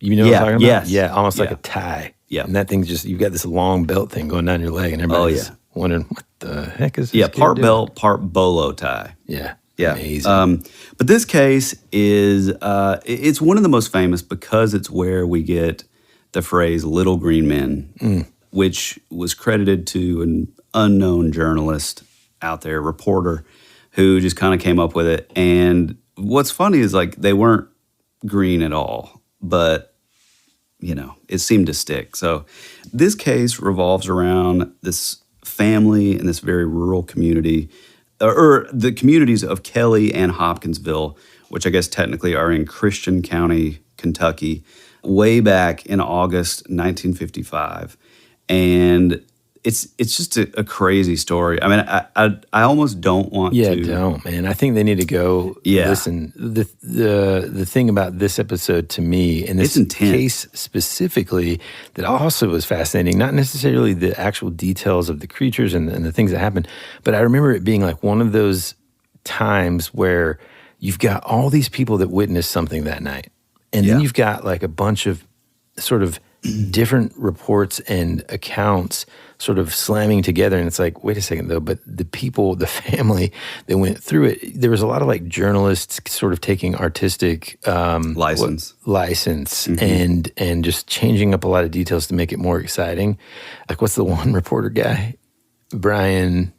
Speaker 4: You know what I'm talking about?
Speaker 5: Yes.
Speaker 4: Yeah, almost like a tie.
Speaker 5: Yeah.
Speaker 4: And that thing's just, you've got this long belt thing going down your leg, and everybody's wondering, what the heck is this?
Speaker 5: Yeah, part
Speaker 4: doing?
Speaker 5: belt, part bolo tie.
Speaker 4: Yeah.
Speaker 5: Yeah.
Speaker 4: Amazing.
Speaker 5: But this case is, it's one of the most famous because it's where we get the phrase little green men, which was credited to an unknown journalist out there, reporter, who just kind of came up with it. And what's funny is like they weren't green at all, but it seemed to stick. So this case revolves around this family in this very rural community, or the communities of Kelly and Hopkinsville, which I guess technically are in Christian County, Kentucky, way back in August 1955. And it's just a crazy story. I mean, I almost don't want to.
Speaker 4: Yeah, don't, man. I think they need to go listen. The thing about this episode to me, and this case specifically, that also was fascinating, not necessarily the actual details of the creatures and the things that happened, but I remember it being like one of those times where you've got all these people that witnessed something that night. And then you've got like a bunch of sort of different reports and accounts sort of slamming together. And it's like, wait a second though, but the people, the family that went through it, there was a lot of like journalists sort of taking artistic license and just changing up a lot of details to make it more exciting. Like what's the one reporter guy? Brian,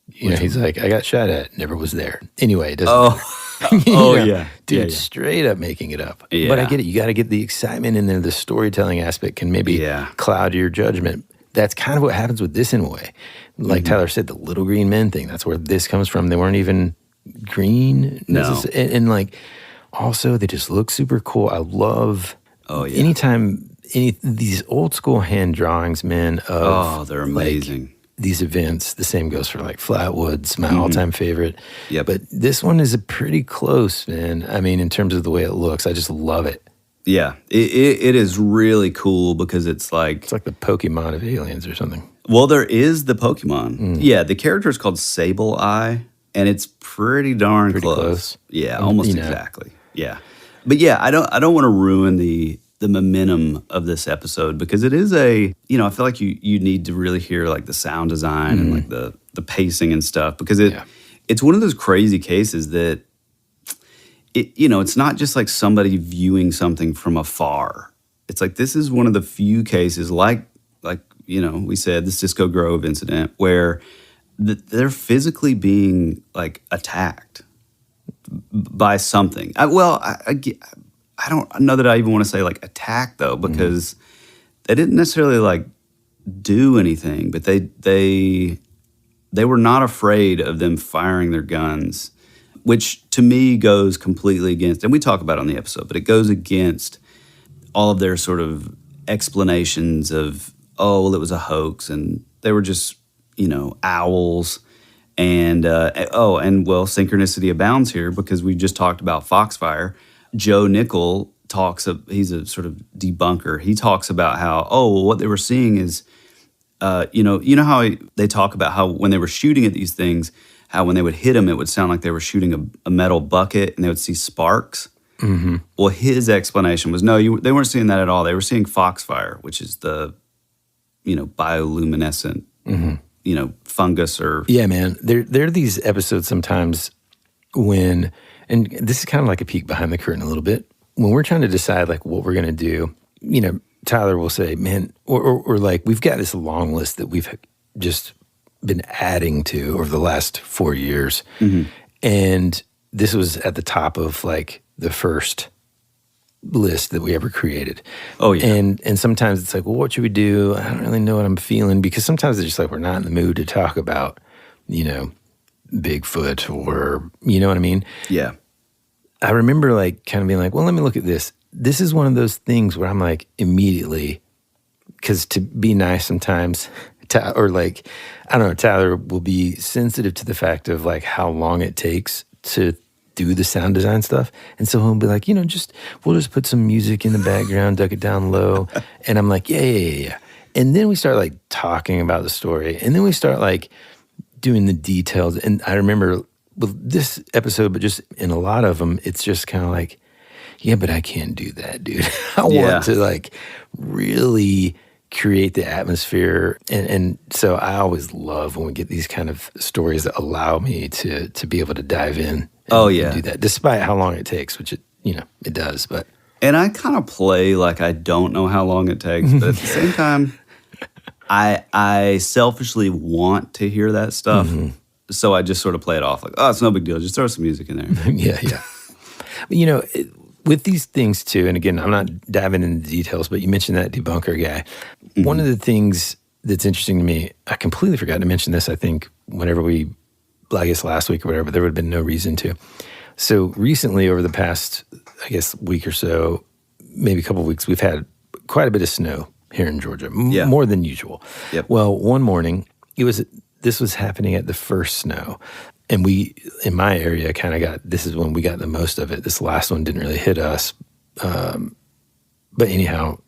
Speaker 4: he's like, I got shot at, never was there. Anyway, it doesn't matter.
Speaker 5: Yeah.
Speaker 4: Dude, straight up making it up.
Speaker 5: Yeah.
Speaker 4: But I get it. You got to get the excitement in there. The storytelling aspect can maybe cloud your judgment. That's kind of what happens with this in a way. Like Tyler said, the little green men thing, that's where this comes from. They weren't even green.
Speaker 5: No.
Speaker 4: And like, also, they just look super cool. I love anytime these old school hand drawings, man, of
Speaker 5: they're amazing.
Speaker 4: Like, these events. The same goes for like Flatwoods, my all-time favorite.
Speaker 5: Yeah,
Speaker 4: but this one is a pretty close, man. I mean, in terms of the way it looks, I just love it.
Speaker 5: Yeah, it is really cool because it's like
Speaker 4: the Pokemon of aliens or something.
Speaker 5: Well, there is the Pokemon. Yeah, the character is called Sable Eye, and it's pretty darn close. Yeah, almost exactly. Yeah, but yeah, I don't want to ruin the momentum of this episode because it is I feel like you need to really hear like the sound design and like the pacing and stuff because it's one of those crazy cases that it's not just like somebody viewing something from afar. It's like this is one of the few cases like we said, the Cisco Grove incident where they're physically being like attacked by something. I don't know that I even want to say like attack though, because they didn't necessarily like do anything, but they were not afraid of them firing their guns, which to me goes completely against, and we talk about it on the episode, but it goes against all of their sort of explanations of, it was a hoax and they were just, owls. And, synchronicity abounds here because we just talked about Foxfire. Joe Nickel he's a sort of debunker. He talks about how, what they were seeing is, how they talk about how when they were shooting at these things, how when they would hit them, it would sound like they were shooting a metal bucket and they would see sparks. Mm-hmm. Well, his explanation was, no, they weren't seeing that at all. They were seeing Foxfire, which is the, bioluminescent, fungus or... Yeah, man. There are these episodes sometimes when... And this is kind of like a peek behind the curtain a little bit. When we're trying to decide like what we're going to do, Tyler will say, man, or like we've got this long list that we've just been adding to over the last 4 years. Mm-hmm. And this was at the top of like the first list that we ever created. Oh, yeah. And sometimes it's like, well, what should we do? I don't really know what I'm feeling because sometimes it's just like we're not in the mood to talk about, Bigfoot or, you know what I mean? Yeah. I remember like kind of being like, well, let me look at this. This is one of those things where I'm like immediately, because to be nice sometimes, or like, I don't know, Tyler will be sensitive to the fact of like how long it takes to do the sound design stuff. And so he'll be like, we'll just put some music in the background, duck it down low. And I'm like, yeah. And then we start like talking about the story. And then we start like doing the details. And I remember with this episode, but just in a lot of them, it's just kind of like, yeah, but I can't do that, dude. I want to like really create the atmosphere. And so I always love when we get these kind of stories that allow me to be able to dive in and do that, despite how long it takes, which it does. But and I kind of play like I don't know how long it takes, but at the same time, I selfishly want to hear that stuff. Mm-hmm. So I just sort of play it off like, it's no big deal. Just throw some music in there. Yeah. But, with these things too, and again, I'm not diving into the details, but you mentioned that debunker guy. Mm-hmm. One of the things that's interesting to me, I completely forgot to mention this, I think, whenever I guess last week or whatever, but there would have been no reason to. So recently, over the past, I guess, week or so, maybe a couple of weeks, we've had quite a bit of snow here in Georgia, more than usual. Yep. Well, one morning, this was happening at the first snow. And we, in my area, this is when we got the most of it. This last one didn't really hit us. But anyhow,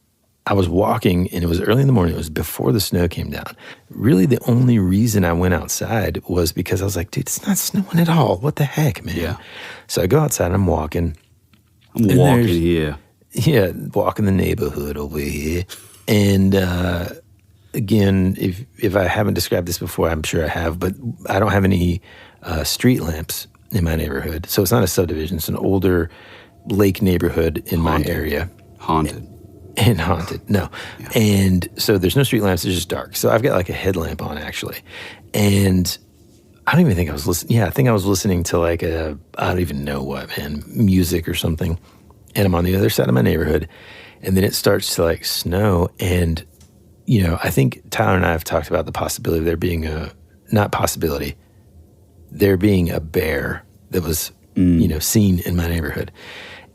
Speaker 5: I was walking, and it was early in the morning. It was before the snow came down. Really, the only reason I went outside was because I was like, dude, it's not snowing at all. What the heck, man? Yeah. So I go outside, and I'm walking. I'm walking here.
Speaker 4: Yeah, walking the neighborhood over here. And again, if I haven't described this before, I'm sure I have, but I don't have any street lamps in my neighborhood. So it's not a subdivision. It's an older lake neighborhood in my area.
Speaker 5: Haunted.
Speaker 4: And haunted, no.
Speaker 5: Yeah.
Speaker 4: And so there's no street lamps, it's just dark. So I've got like a headlamp on, actually. And I don't even think I was listening. Yeah, I think I was listening to like I don't even know what, man, music or something. And I'm on the other side of my neighborhood. And then it starts to like snow. And, you know, I think Tyler and I have talked about the possibility of there being there being a bear that was, you know, seen in my neighborhood.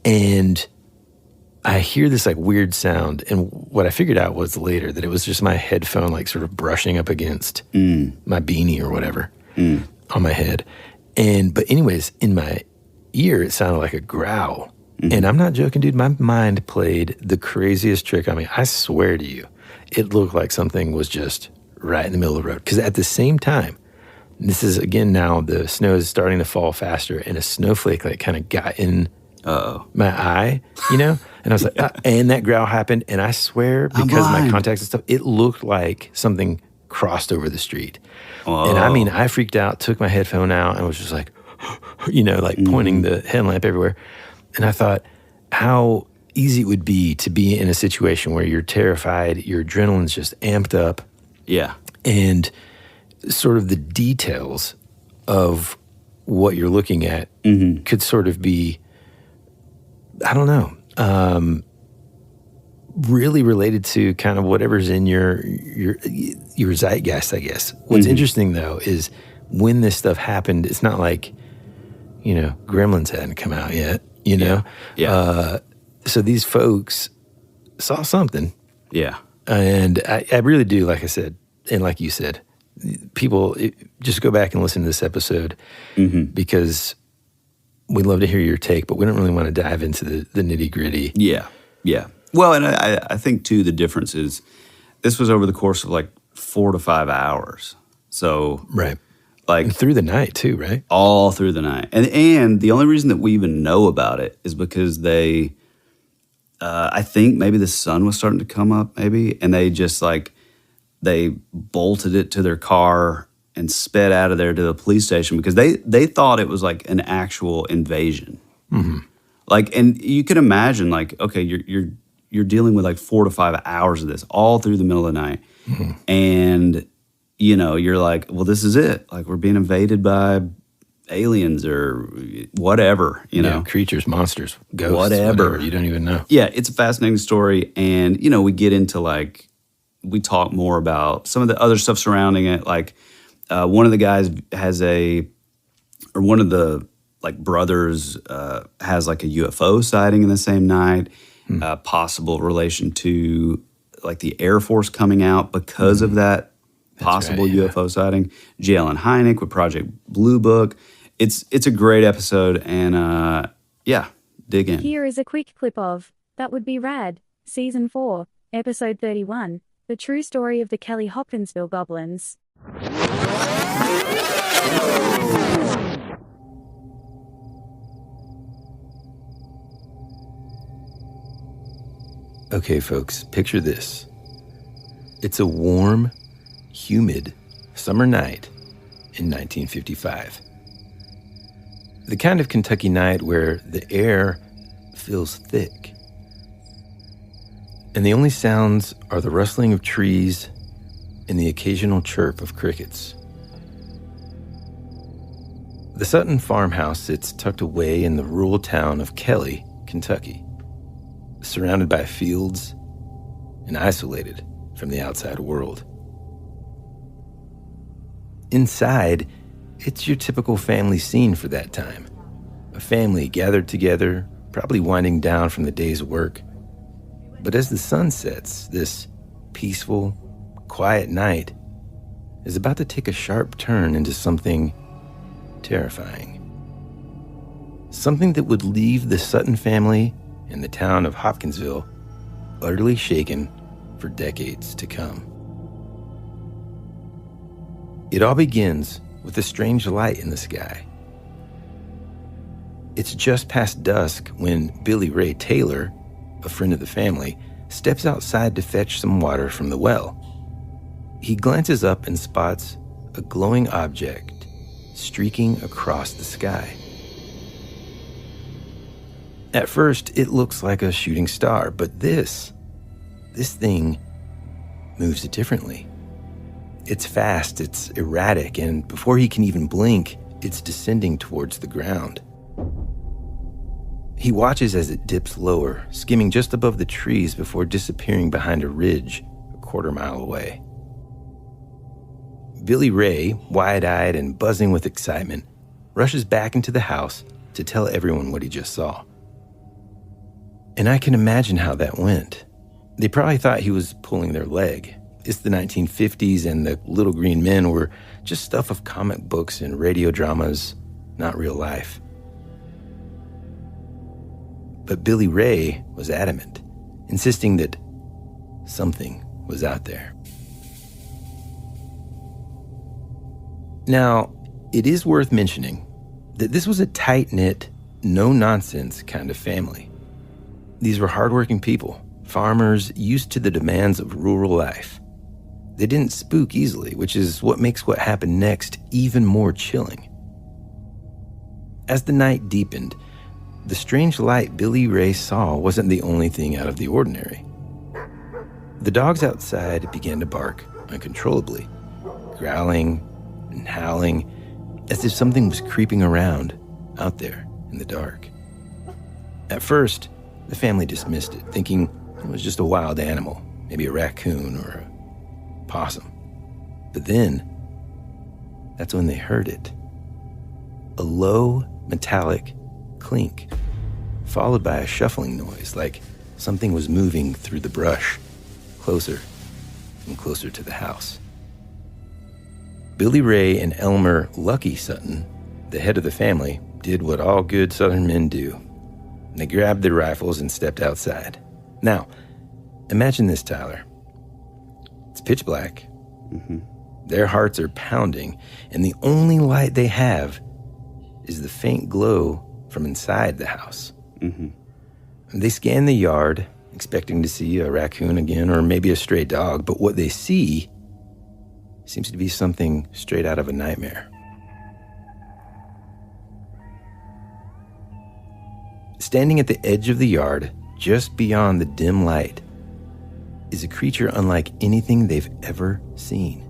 Speaker 4: And I hear this like weird sound, and what I figured out was later that it was just my headphone like sort of brushing up against my beanie or whatever on my head. But anyways, in my ear, it sounded like a growl. And I'm not joking, dude. My mind played the craziest trick on me. I swear to you, it looked like something was just right in the middle of the road. Because at the same time, this is, again, now the snow is starting to fall faster, and a snowflake like kind of got in my eye, you know? And I was like, and that growl happened, and I swear, because of my contacts and stuff, it looked like something crossed over the street. Whoa. And I mean, I freaked out, took my headphone out, and was just like, you know, like pointing the headlamp everywhere. And I thought how easy it would be to be in a situation where you're terrified, your adrenaline's just amped up.
Speaker 5: Yeah.
Speaker 4: And sort of the details of what you're looking at could sort of be, I don't know, really related to kind of whatever's in your zeitgeist, I guess. What's interesting, though, is when this stuff happened, it's not like, you know, Gremlins hadn't come out yet, you know?
Speaker 5: Yeah.
Speaker 4: So these folks saw something.
Speaker 5: Yeah.
Speaker 4: And I really do, like I said, and like you said, people, just go back and listen to this episode because we'd love to hear your take, but we don't really want to dive into the nitty-gritty.
Speaker 5: Yeah, yeah. Well, and I think, too, the difference is this was over the course of, like, 4 to 5 hours. So,
Speaker 4: right.
Speaker 5: Like,
Speaker 4: and through the night, too, right?
Speaker 5: All through the night. And the only reason that we even know about it is because they, I think maybe the sun was starting to come up, maybe, and they just, like, they bolted it to their car and sped out of there to the police station because they thought it was like an actual invasion. Like, and you can imagine, like, okay, you're dealing with like 4 to 5 hours of this all through the middle of the night, and you know you're like, well, this is it. Like, we're being invaded by aliens or whatever, you know,
Speaker 4: creatures, monsters, ghosts,
Speaker 5: whatever.
Speaker 4: You don't even know.
Speaker 5: Yeah, it's a fascinating story, and you know, we get into like, we talk more about some of the other stuff surrounding it, like. One of the guys one of the like brothers has like a UFO sighting in the same night, possible relation to like the Air Force coming out because of that possible UFO sighting. J. Allen Hynek with Project Blue Book. It's a great episode, and yeah, dig in.
Speaker 10: Here is a quick clip of That Would Be Rad, Season 4, Episode 31, The True Story of the Kelly Hopkinsville Goblins.
Speaker 4: Okay, folks, picture this. It's a warm, humid summer night in 1955. The kind of Kentucky night where the air feels thick. And the only sounds are the rustling of trees and the occasional chirp of crickets. The Sutton farmhouse sits tucked away in the rural town of Kelly, Kentucky, surrounded by fields and isolated from the outside world. Inside, it's your typical family scene for that time. A family gathered together, probably winding down from the day's work. But as the sun sets, this peaceful, quiet night is about to take a sharp turn into something terrifying. Something that would leave the Sutton family and the town of Hopkinsville utterly shaken for decades to come. It all begins with a strange light in the sky. It's just past dusk when Billy Ray Taylor, a friend of the family, steps outside to fetch some water from the well. He glances up and spots a glowing object streaking across the sky. At first, it looks like a shooting star, but this thing moves differently. It's fast, it's erratic, and before he can even blink, it's descending towards the ground. He watches as it dips lower, skimming just above the trees before disappearing behind a ridge a quarter-mile away. Billy Ray, wide-eyed and buzzing with excitement, rushes back into the house to tell everyone what he just saw. And I can imagine how that went. They probably thought he was pulling their leg. It's the 1950s, and the little green men were just stuff of comic books and radio dramas, not real life. But Billy Ray was adamant, insisting that something was out there. Now, it is worth mentioning that this was a tight-knit, no-nonsense kind of family. These were hardworking people, farmers used to the demands of rural life. They didn't spook easily, which is what makes what happened next even more chilling. As the night deepened, the strange light Billy Ray saw wasn't the only thing out of the ordinary. The dogs outside began to bark uncontrollably, growling and howling as if something was creeping around out there in the dark. At first, the family dismissed it, thinking it was just a wild animal, maybe a raccoon or a possum. But then, that's when they heard it. A low, metallic clink, followed by a shuffling noise, like something was moving through the brush, closer and closer to the house. Billy Ray and Elmer Lucky Sutton, the head of the family, did what all good Southern men do. They grabbed their rifles and stepped outside. Now, imagine this, Tyler. It's pitch black.
Speaker 5: Mm-hmm.
Speaker 4: Their hearts are pounding, and the only light they have is the faint glow from inside the house.
Speaker 5: Mm-hmm.
Speaker 4: They scan the yard, expecting to see a raccoon again or maybe a stray dog, but what they see seems to be something straight out of a nightmare. Standing at the edge of the yard, just beyond the dim light, is a creature unlike anything they've ever seen.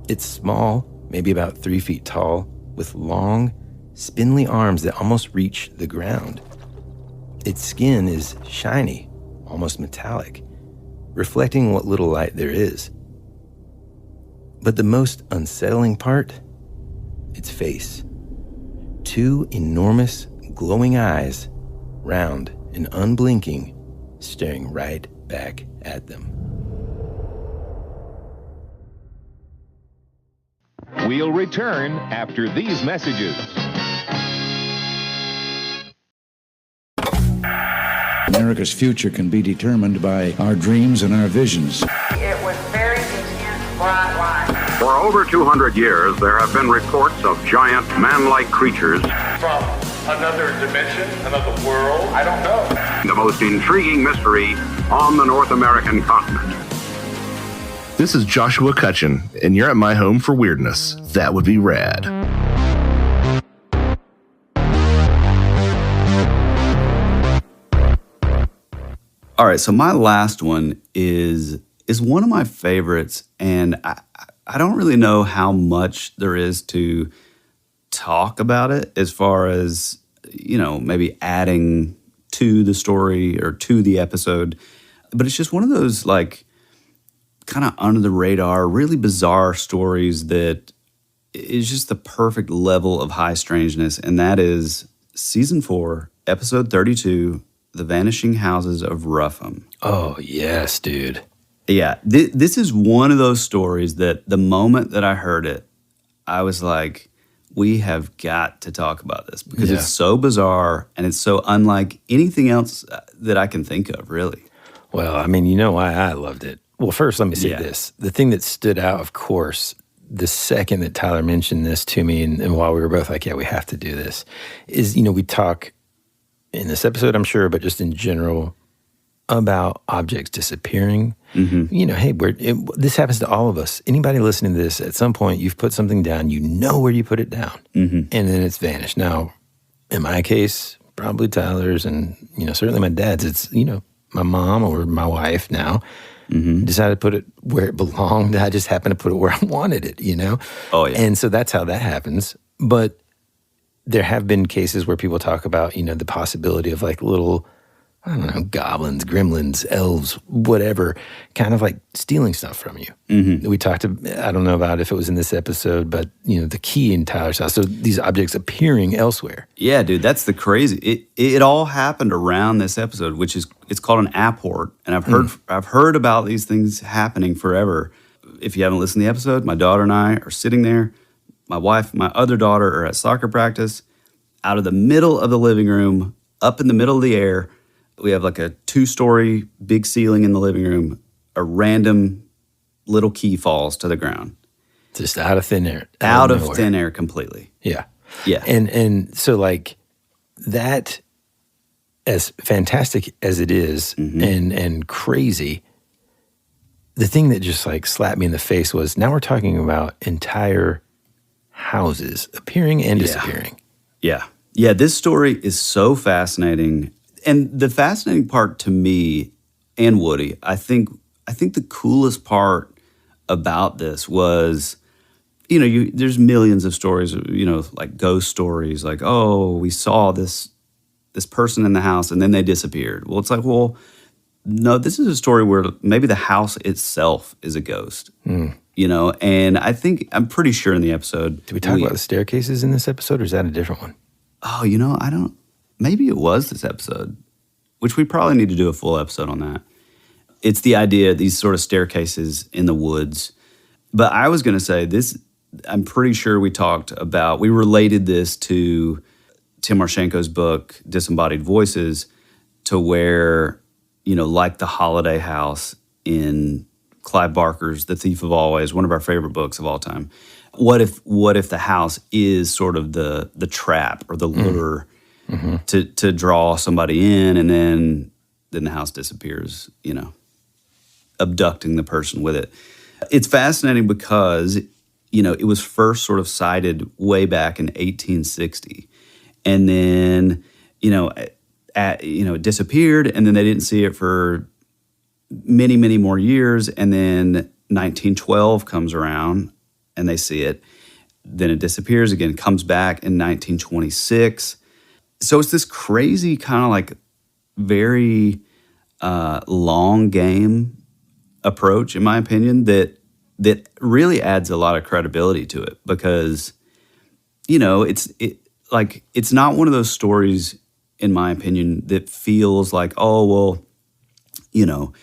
Speaker 4: It's small, maybe about 3 feet tall, with long, spindly arms that almost reach the ground. Its skin is shiny, almost metallic, reflecting what little light there is. But the most unsettling part, its face. 2 enormous, glowing eyes, round and unblinking, staring right back at them.
Speaker 11: We'll return after these messages.
Speaker 12: America's future can be determined by our dreams and our visions.
Speaker 3: It was very intense, bright light.
Speaker 2: For over 200 years, there have been reports of giant man-like creatures.
Speaker 13: From another dimension, another world, I don't know.
Speaker 2: The most intriguing mystery on the North American continent.
Speaker 14: This is Joshua Cutchin, and you're at my home for weirdness. That would be rad.
Speaker 5: All right, so my last one is one of my favorites, and I don't really know how much there is to talk about it as far as, maybe adding to the story or to the episode. But it's just one of those, kind of under the radar, really bizarre stories that is just the perfect level of high strangeness, and that is Season 4, Episode 32, The Vanishing Houses of Rougham.
Speaker 4: Oh, yes, dude.
Speaker 5: Yeah, this is one of those stories that the moment that I heard it, I was like, we have got to talk about this because it's so bizarre and it's so unlike anything else that I can think of, really.
Speaker 4: Well, I mean, you know why I loved it. Well, first, let me say this. The thing that stood out, of course, the second that Tyler mentioned this to me, and while we were both like, yeah, we have to do this, is, we talk in this episode, I'm sure, but just in general, about objects disappearing.
Speaker 5: Mm-hmm.
Speaker 4: You know, hey, this happens to all of us. Anybody listening to this, at some point, you've put something down, you know where you put it down,
Speaker 5: mm-hmm.
Speaker 4: and then it's vanished. Now, in my case, probably Tyler's, and, you know, certainly my dad's, it's, you know, my mom or my wife now
Speaker 5: mm-hmm.
Speaker 4: decided to put it where it belonged. I just happened to put it where I wanted it, you know?
Speaker 5: Oh, yeah.
Speaker 4: And so that's how that happens. But there have been cases where people talk about, you know, the possibility of like little, I don't know, goblins, gremlins, elves, whatever, kind of like stealing stuff from you.
Speaker 5: Mm-hmm.
Speaker 4: We talked, I don't know about if it was in this episode, but, you know, the key in Tyler's house. So these objects appearing elsewhere.
Speaker 5: Yeah, dude, that's the crazy. It all happened around this episode, which is, it's called an apport. And I've heard about these things happening forever. If you haven't listened to the episode, my daughter and I are sitting there. My wife, my other daughter are at soccer practice. Out of the middle of the living room, up in the middle of the air, we have like a 2-story big ceiling in the living room. A random little key falls to the ground.
Speaker 4: Just out of thin air.
Speaker 5: Out of thin air completely.
Speaker 4: Yeah.
Speaker 5: Yeah.
Speaker 4: And so like that, as fantastic as it is,
Speaker 5: mm-hmm.
Speaker 4: and crazy, the thing that just like slapped me in the face was now we're talking about entire houses appearing and disappearing.
Speaker 5: Yeah. Yeah, this story is so fascinating. And the fascinating part to me and Woody, I think the coolest part about this was, you know, there's millions of stories, you know, like ghost stories, like, oh, we saw this person in the house and then they disappeared. Well, it's like, well, no, this is a story where maybe the house itself is a ghost, you know, and I'm pretty sure in the episode.
Speaker 4: Did we talk about the staircases in this episode, or is that a different one?
Speaker 5: Oh, you know, maybe it was this episode, which we probably need to do a full episode on that. It's the idea, these sort of staircases in the woods. But I was going to say this, I'm pretty sure we related this to Tim Marshenko's book, Disembodied Voices, to where, you know, like the Holiday House in Clive Barker's The Thief of Always, one of our favorite books of all time. What if the house is sort of the trap or the lure to draw somebody in, and then the house disappears, you know, abducting the person with it. It's fascinating because, you know, it was first sort of cited way back in 1860, and then, you know, it disappeared, and then they didn't see it for many, many more years, and then 1912 comes around, and they see it. Then it disappears again, comes back in 1926. So it's this crazy kind of like very long game approach, in my opinion, that really adds a lot of credibility to it because, you know, it's not one of those stories, in my opinion, that feels like, oh, well, you know,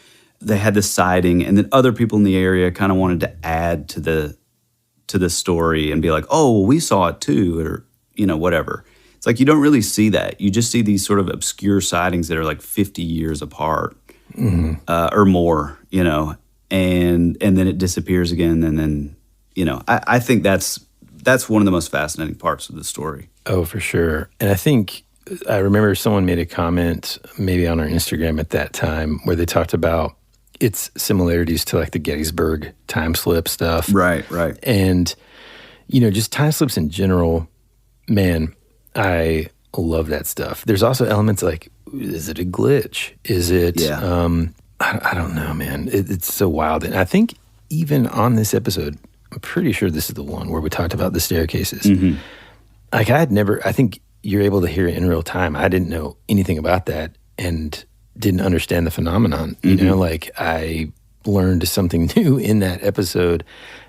Speaker 5: they had this sighting and then other people in the area kind of wanted to add to the story and be like, oh, well, we saw it too, or, you know, whatever. It's like you don't really see that. You just see these sort of obscure sightings that are like 50 years apart or more, you know, and then it disappears again. And then, you know, I think that's one of the most fascinating parts of the story.
Speaker 4: Oh, for sure. And I remember someone made a comment maybe on our Instagram at that time where they talked about its similarities to like the Gettysburg time slip stuff.
Speaker 5: Right.
Speaker 4: And, you know, just time slips in general, man, I love that stuff. There's also elements like, is it a glitch? Is it, I don't know, man. It's so wild. And I think even on this episode, I'm pretty sure this is the one where we talked about the staircases.
Speaker 5: Mm-hmm.
Speaker 4: Like I think you're able to hear it in real time. I didn't know anything about that and didn't understand the phenomenon. You know, like I learned something new in that episode,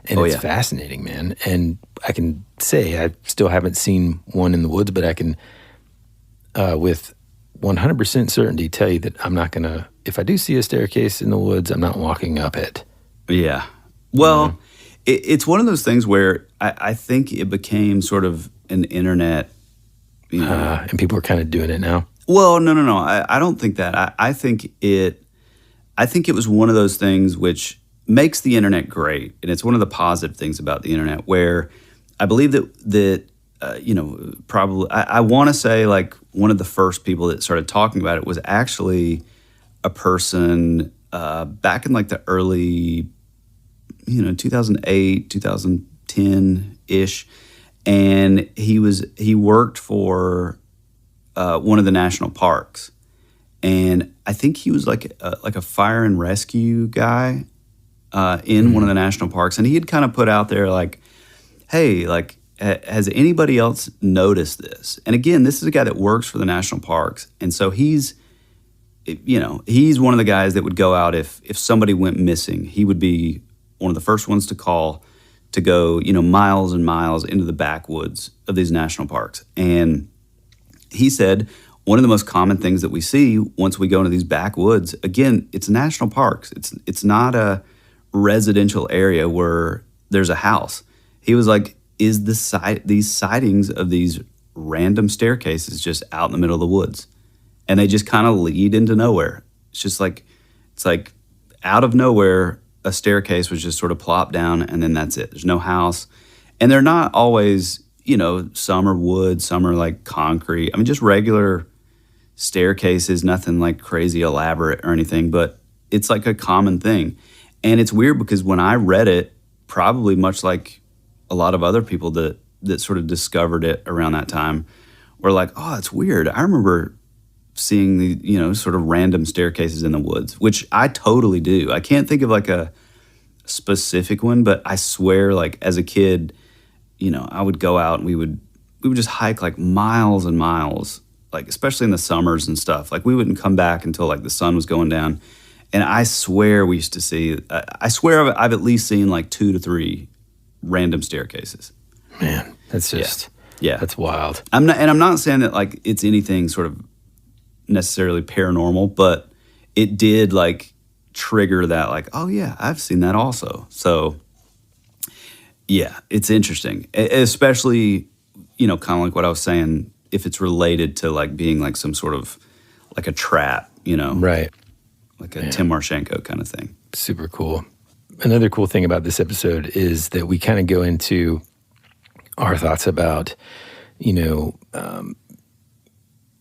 Speaker 4: and it's fascinating, man. And I can say I still haven't seen one in the woods, but I can, with 100% certainty, tell you that I'm not going to, if I do see a staircase in the woods, I'm not walking up it.
Speaker 5: Yeah. Well, it's one of those things where I think it became sort of an internet, you know.
Speaker 4: And people are kind of doing it now.
Speaker 5: Well, no. I don't think that. I think it was one of those things which makes the internet great, and it's one of the positive things about the internet. Where I believe that you know, probably I want to say like one of the first people that started talking about it was actually a person back in like the early, 2008, 2010-ish, and he worked for one of the national parks, and I think he was like a fire and rescue guy in one of the national parks, and he had kind of put out there like, hey, like, has anybody else noticed this? And again, this is a guy that works for the national parks, and so he's one of the guys that would go out if somebody went missing. He would be one of the first ones to call, to go, miles and miles into the backwoods of these national parks. And he said one of the most common things that we see once we go into these backwoods, again, it's national parks. It's not a residential area where there's a house. He was like, is these sightings of these random staircases just out in the middle of the woods, and they just kind of lead into nowhere. It's like out of nowhere, a staircase was just sort of plopped down, and then that's it. There's no house, and they're not always, some are wood, some are like concrete. I mean, just regular staircases, nothing like crazy elaborate or anything, but it's like a common thing. And it's weird because when I read it, probably much like a lot of other people that sort of discovered it around that time were like, oh, it's weird. I remember seeing the, sort of random staircases in the woods, which I totally do. I can't think of like a specific one, but I swear, like as a kid, I would go out and we would just hike like miles and miles, like especially in the summers and stuff. Like we wouldn't come back until like the sun was going down. And I swear we used to see, I've at least seen like 2 to 3 random staircases.
Speaker 4: Man, that's just, that's wild.
Speaker 5: I'm not saying that like it's anything sort of necessarily paranormal, but it did like trigger that like, oh yeah, I've seen that also. So yeah, it's interesting, especially, kind of like what I was saying, if it's related to like being like some sort of like a trap,
Speaker 4: right,
Speaker 5: like a Tim Marchenko kind of thing.
Speaker 4: Super cool. Another cool thing about this episode is that we kind of go into our thoughts about,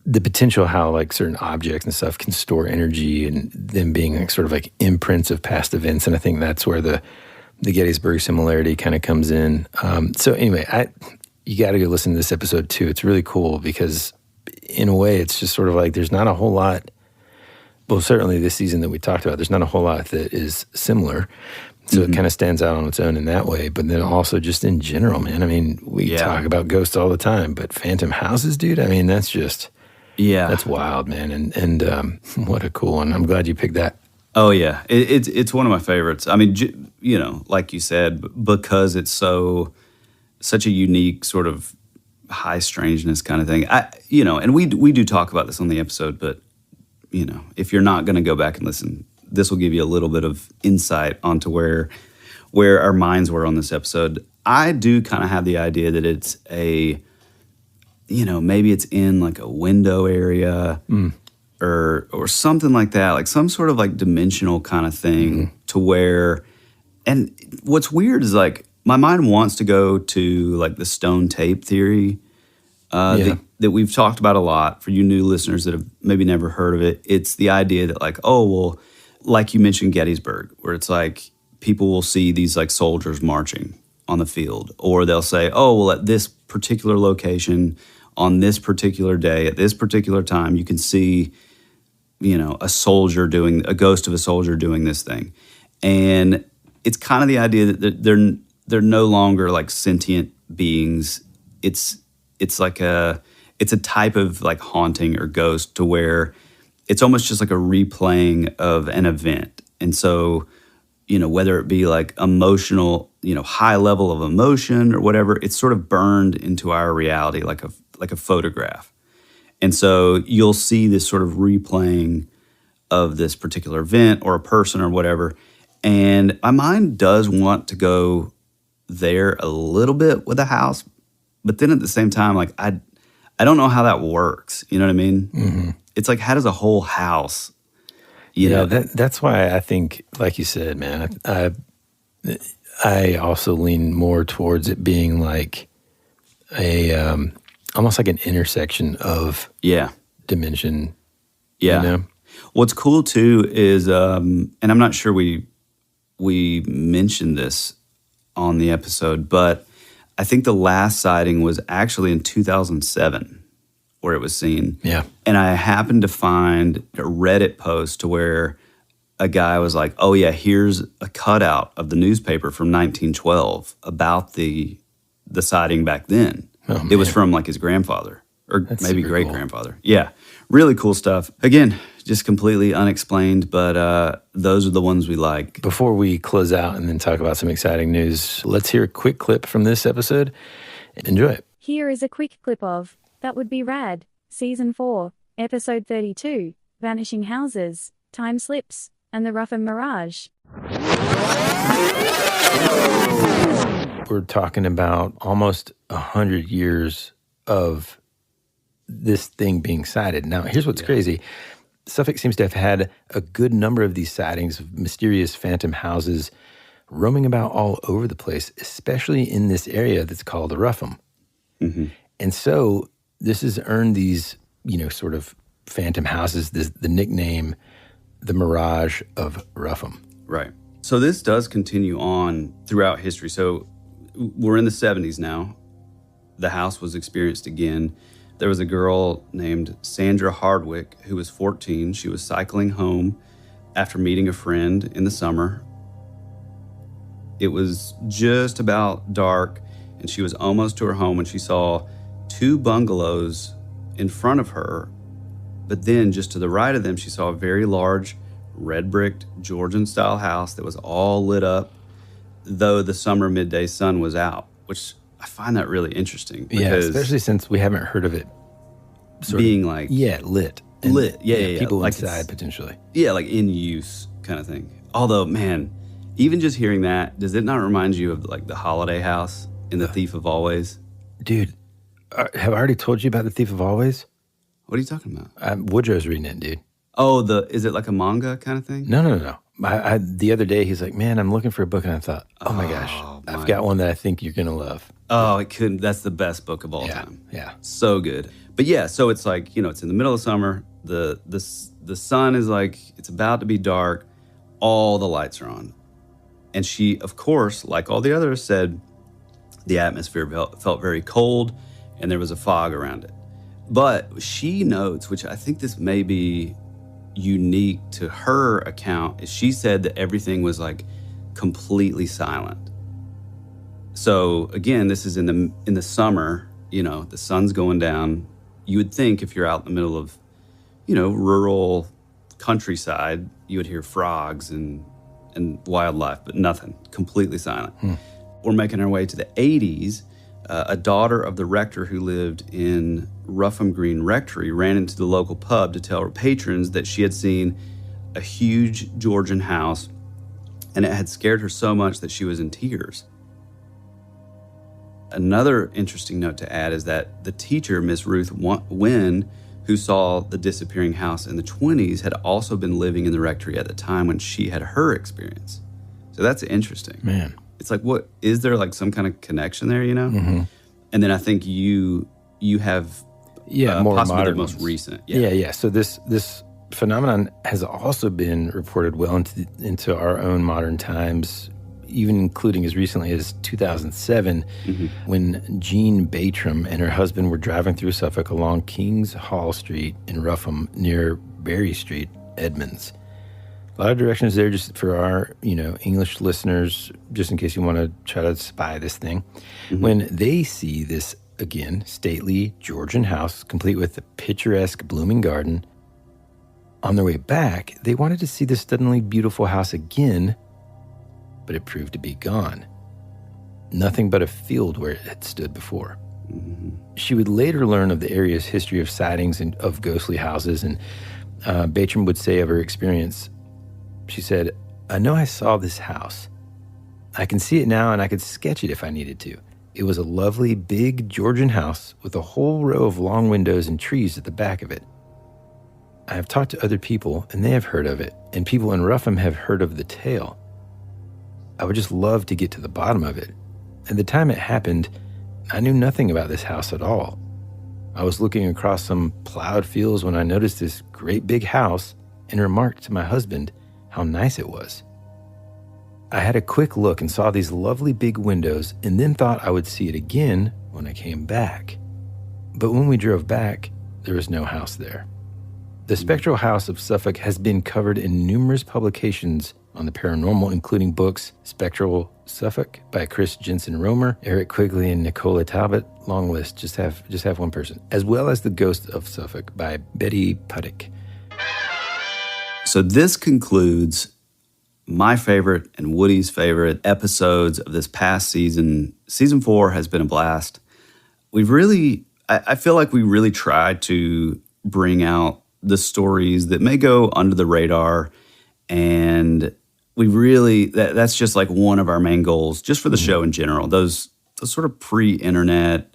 Speaker 4: the potential how like certain objects and stuff can store energy, and them being like sort of like imprints of past events. And I think that's where the Gettysburg similarity kind of comes in. So anyway, you got to go listen to this episode too. It's really cool because in a way it's just sort of like there's not a whole lot. Well, certainly this season that we talked about, there's not a whole lot that is similar. So it kind of stands out on its own in that way. But then also just in general, man, I mean, we talk about ghosts all the time, but phantom houses, dude, I mean, that's just, that's wild, man. And what a cool one. I'm glad you picked that.
Speaker 5: Oh, yeah. It's one of my favorites. I mean, like you said, because it's such a unique sort of high strangeness kind of thing. And we do talk about this on the episode, but if you're not going to go back and listen, this will give you a little bit of insight onto where our minds were on this episode. I do kind of have the idea that it's maybe it's in like a window area or something like that, like some sort of like dimensional kind of thing to where, and what's weird is like my mind wants to go to like the stone tape theory that we've talked about a lot. For you new listeners that have maybe never heard of it, it's the idea that like, oh, well, like you mentioned Gettysburg, where it's like people will see these like soldiers marching on the field, or they'll say, oh, well, at this particular location, on this particular day, at this particular time, you can see, a ghost of a soldier doing this thing. And it's kind of the idea that they're no longer like sentient beings. It's a type of like haunting or ghost to where it's almost just like a replaying of an event. And so, whether it be like emotional, high level of emotion or whatever, it's sort of burned into our reality like a photograph. And so you'll see this sort of replaying of this particular event or a person or whatever. And my mind does want to go there a little bit with a house, but then at the same time, like I don't know how that works. You know what I mean? Mm-hmm. It's like, how does a whole house,
Speaker 4: that's why I think, like you said, man, I also lean more towards it being like almost like an intersection of dimension.
Speaker 5: Yeah. What's cool too is, and I'm not sure we mentioned this on the episode, but I think the last sighting was actually in 2007 where it was seen.
Speaker 4: Yeah.
Speaker 5: And I happened to find a Reddit post to where a guy was like, oh yeah, here's a cutout of the newspaper from 1912 about the sighting back then.
Speaker 4: Oh,
Speaker 5: it was from like his grandfather or
Speaker 4: That's
Speaker 5: maybe
Speaker 4: super
Speaker 5: great-grandfather. Cool. Yeah, really cool stuff. Again, just completely unexplained, but those are the ones we like.
Speaker 4: Before we close out and then talk about some exciting news, let's hear a quick clip from this episode. Enjoy it.
Speaker 10: Here is a quick clip of That Would Be Rad, Season 4, Episode 32, Vanishing Houses, Time Slips, and the Ruffin Mirage.
Speaker 4: We're talking about almost 100 years of this thing being sighted. Now, here's what's crazy. Suffolk seems to have had a good number of these sightings of mysterious phantom houses roaming about all over the place, especially in this area that's called the Ruffin.
Speaker 5: Mm-hmm.
Speaker 4: And so this has earned these, sort of phantom houses, the nickname, the Mirage of Ruffin.
Speaker 5: Right. So this does continue on throughout history. So we're in the 70s now. The house was experienced again. There was a girl named Sandra Hardwick who was 14. She was cycling home after meeting a friend in the summer. It was just about dark, and she was almost to her home when she saw two bungalows in front of her. But then just to the right of them, she saw a very large red-bricked Georgian-style house that was all lit up, though the summer midday sun was out, which I find that really interesting.
Speaker 4: Yeah, especially since we haven't heard of it
Speaker 5: being like...
Speaker 4: Yeah, lit.
Speaker 5: And, lit, yeah.
Speaker 4: People
Speaker 5: like
Speaker 4: inside, potentially.
Speaker 5: Yeah, like in use kind of thing. Although, man, even just hearing that, does it not remind you of like the Holiday House in The Thief of Always?
Speaker 4: Dude, have I already told you about The Thief of Always?
Speaker 5: What are you talking about?
Speaker 4: Woodrow's reading it, dude.
Speaker 5: Oh, is it like a manga kind of thing?
Speaker 4: No. The other day, he's like, man, I'm looking for a book. And I thought, oh my gosh, I've got one that I think you're going to love.
Speaker 5: Oh, it couldn't. That's the best book of all time.
Speaker 4: Yeah.
Speaker 5: So good. But yeah, so it's like, it's in the middle of summer. The sun is like, it's about to be dark. All the lights are on. And she, of course, like all the others, said the atmosphere felt very cold and there was a fog around it. But she notes, which I think this may be unique to her account, is she said that everything was like completely silent. So again, this is in the summer, the sun's going down. You would think if you're out in the middle of, rural countryside, you would hear frogs and wildlife, but nothing, completely silent. We're making our way to the 80s. A daughter of the rector who lived in Ruffin Green Rectory ran into the local pub to tell her patrons that she had seen a huge Georgian house, and it had scared her so much that she was in tears. Another interesting note to add is that the teacher, Miss Ruth Wynn, who saw the disappearing house in the 20s, had also been living in the rectory at the time when she had her experience. So that's interesting.
Speaker 4: Man.
Speaker 5: It's like, what, is there like some kind of connection there,
Speaker 4: Mm-hmm.
Speaker 5: And then I think you have
Speaker 4: more
Speaker 5: possibly
Speaker 4: modern
Speaker 5: the most
Speaker 4: ones.
Speaker 5: recent.
Speaker 4: Yeah. So this phenomenon has also been reported well into our own modern times, even including as recently as 2007, when Jean Batram and her husband were driving through Suffolk along Kings Hall Street in Ruffin near Berry Street, Edmonds. A lot of directions there just for our, English listeners, just in case you want to try to spy this thing. When they see this, again, stately Georgian house, complete with a picturesque blooming garden, on their way back, they wanted to see this stunningly beautiful house again, but it proved to be gone. Nothing but a field where it had stood before. She would later learn of the area's history of sightings and of ghostly houses, and Batram would say of her experience, she said, I know I saw this house. I can see it now and I could sketch it if I needed to. It was a lovely, big Georgian house with a whole row of long windows and trees at the back of it. I have talked to other people and they have heard of it, and people in Ruffin have heard of the tale. I would just love to get to the bottom of it. At the time it happened, I knew nothing about this house at all. I was looking across some plowed fields when I noticed this great big house and remarked to my husband how nice it was. I had a quick look and saw these lovely big windows and then thought I would see it again when I came back. But when we drove back, there was no house there. The spectral house of Suffolk has been covered in numerous publications on the paranormal, including books Spectral Suffolk by Chris Jensen Romer, Eric Quigley, and Nicola Talbot. Long list, just have one person. As well as The Ghost of Suffolk by Betty Puttick.
Speaker 5: So this concludes my favorite and Woody's favorite episodes of this past season. Season 4 has been a blast. I feel like we really tried to bring out the stories that may go under the radar, and that's just like one of our main goals just for the show in general. Those sort of pre-internet,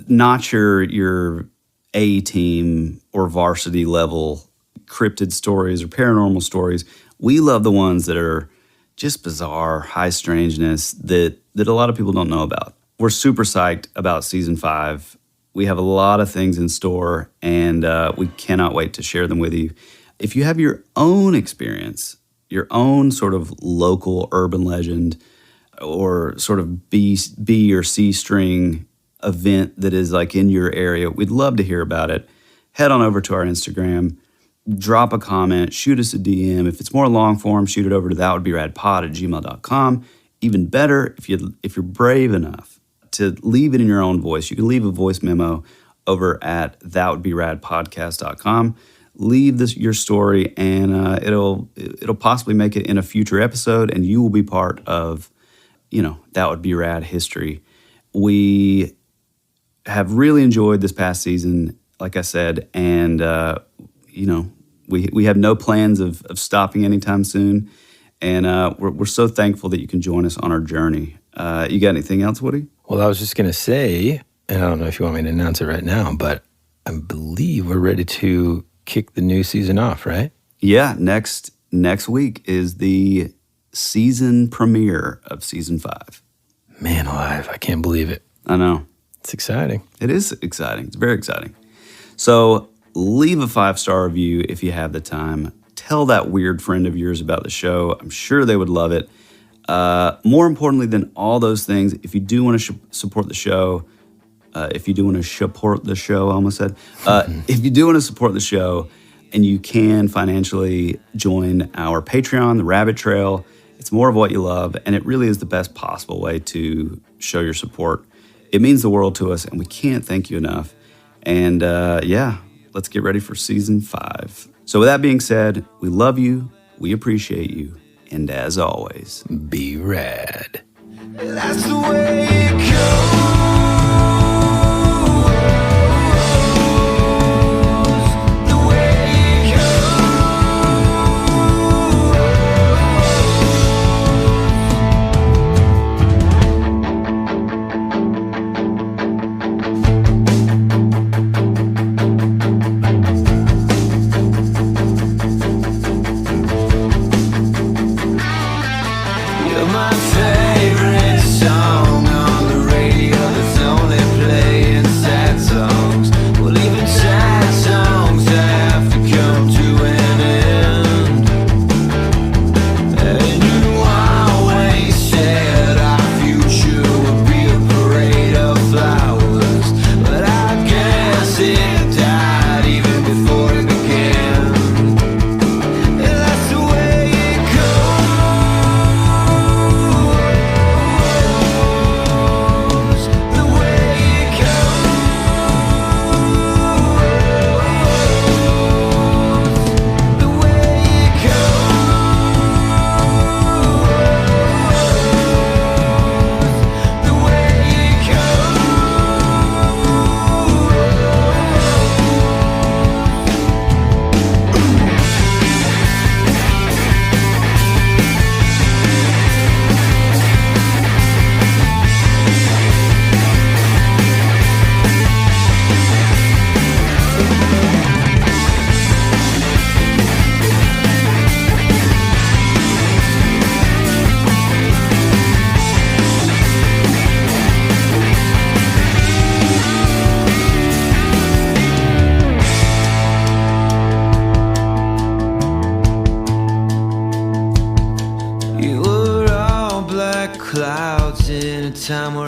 Speaker 5: not your A-team or varsity level cryptid stories or paranormal stories. We love the ones that are just bizarre, high strangeness that a lot of people don't know about. We're super psyched about season 5. We have a lot of things in store, and we cannot wait to share them with you. If you have your own experience, your own sort of local urban legend or sort of B or C string event that is like in your area, we'd love to hear about it. Head on over to our Instagram. Drop a comment, shoot us a DM. If it's more long form, shoot it over to thatwouldberadpod@gmail.com. Even better, if you're brave enough to leave it in your own voice, you can leave a voice memo over at thatwouldberadpodcast.com. Leave your story, and it'll possibly make it in a future episode, and you will be part of, That Would Be Rad history. We have really enjoyed this past season, like I said, and we have no plans of stopping anytime soon, and we're so thankful that you can join us on our journey. You got anything else, Woody?
Speaker 4: Well, I was just going to say, and I don't know if you want me to announce it right now, but I believe we're ready to kick the new season off, right?
Speaker 5: Yeah, next week is the season premiere of season 5.
Speaker 4: Man alive, I can't believe it.
Speaker 5: I know.
Speaker 4: It's exciting.
Speaker 5: It is exciting. It's very exciting. So leave a 5-star review if you have the time. Tell that weird friend of yours about the show. I'm sure they would love it. More importantly than all those things, if you do want to support the show, if you do want to support the show, I almost said, if you do want to support the show and you can financially join our Patreon, the Rabbit Trail, it's more of what you love, and it really is the best possible way to show your support. It means the world to us, and we can't thank you enough. And let's get ready for season 5. So with that being said, we love you, we appreciate you, and as always,
Speaker 4: be rad.
Speaker 15: That's the way it goes. You're my favorite song on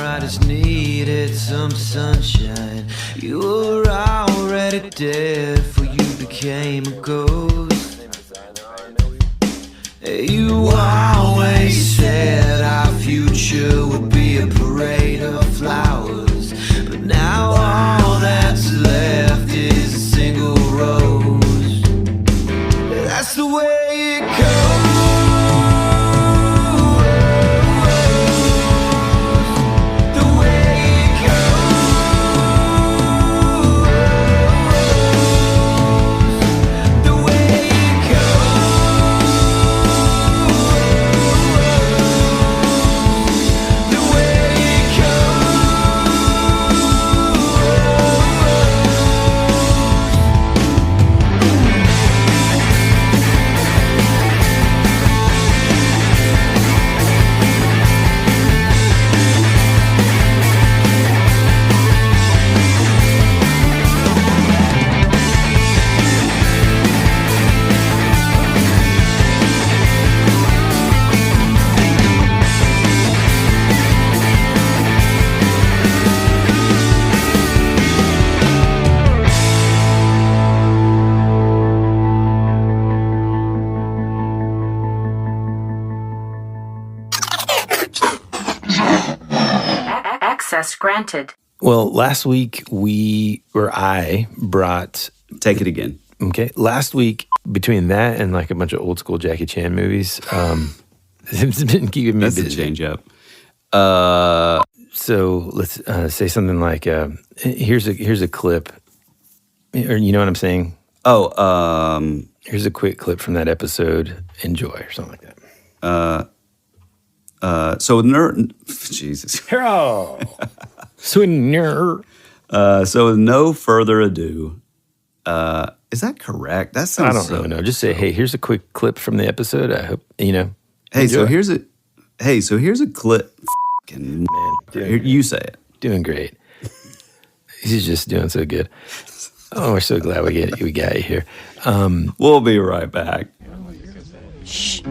Speaker 15: I just needed some sunshine. You were already dead, for you became a ghost. You always said our future would be a parade of flowers, but now all that's left is a single rose. That's the way it goes.
Speaker 16: Access granted.
Speaker 4: Well, last week I brought...
Speaker 5: Take it again.
Speaker 4: Okay. Last week, between that and like a bunch of old school Jackie Chan movies, it's been keeping me busy.
Speaker 5: That's a change up.
Speaker 4: So let's say something like, here's a clip. Or you know what I'm saying? Here's a quick clip from that episode. Enjoy, or something like that.
Speaker 5: Jesus.
Speaker 4: So
Speaker 5: with no further ado, is that correct? That sounds.
Speaker 4: I don't really know. Just say, hey, here's a quick clip from the episode. I hope you know.
Speaker 5: Hey,
Speaker 4: enjoy.
Speaker 5: so here's a clip. Man, you say it.
Speaker 4: Doing great. He's just doing so good. Oh, we're so glad we got you here.
Speaker 5: We'll be right back.
Speaker 15: Shh.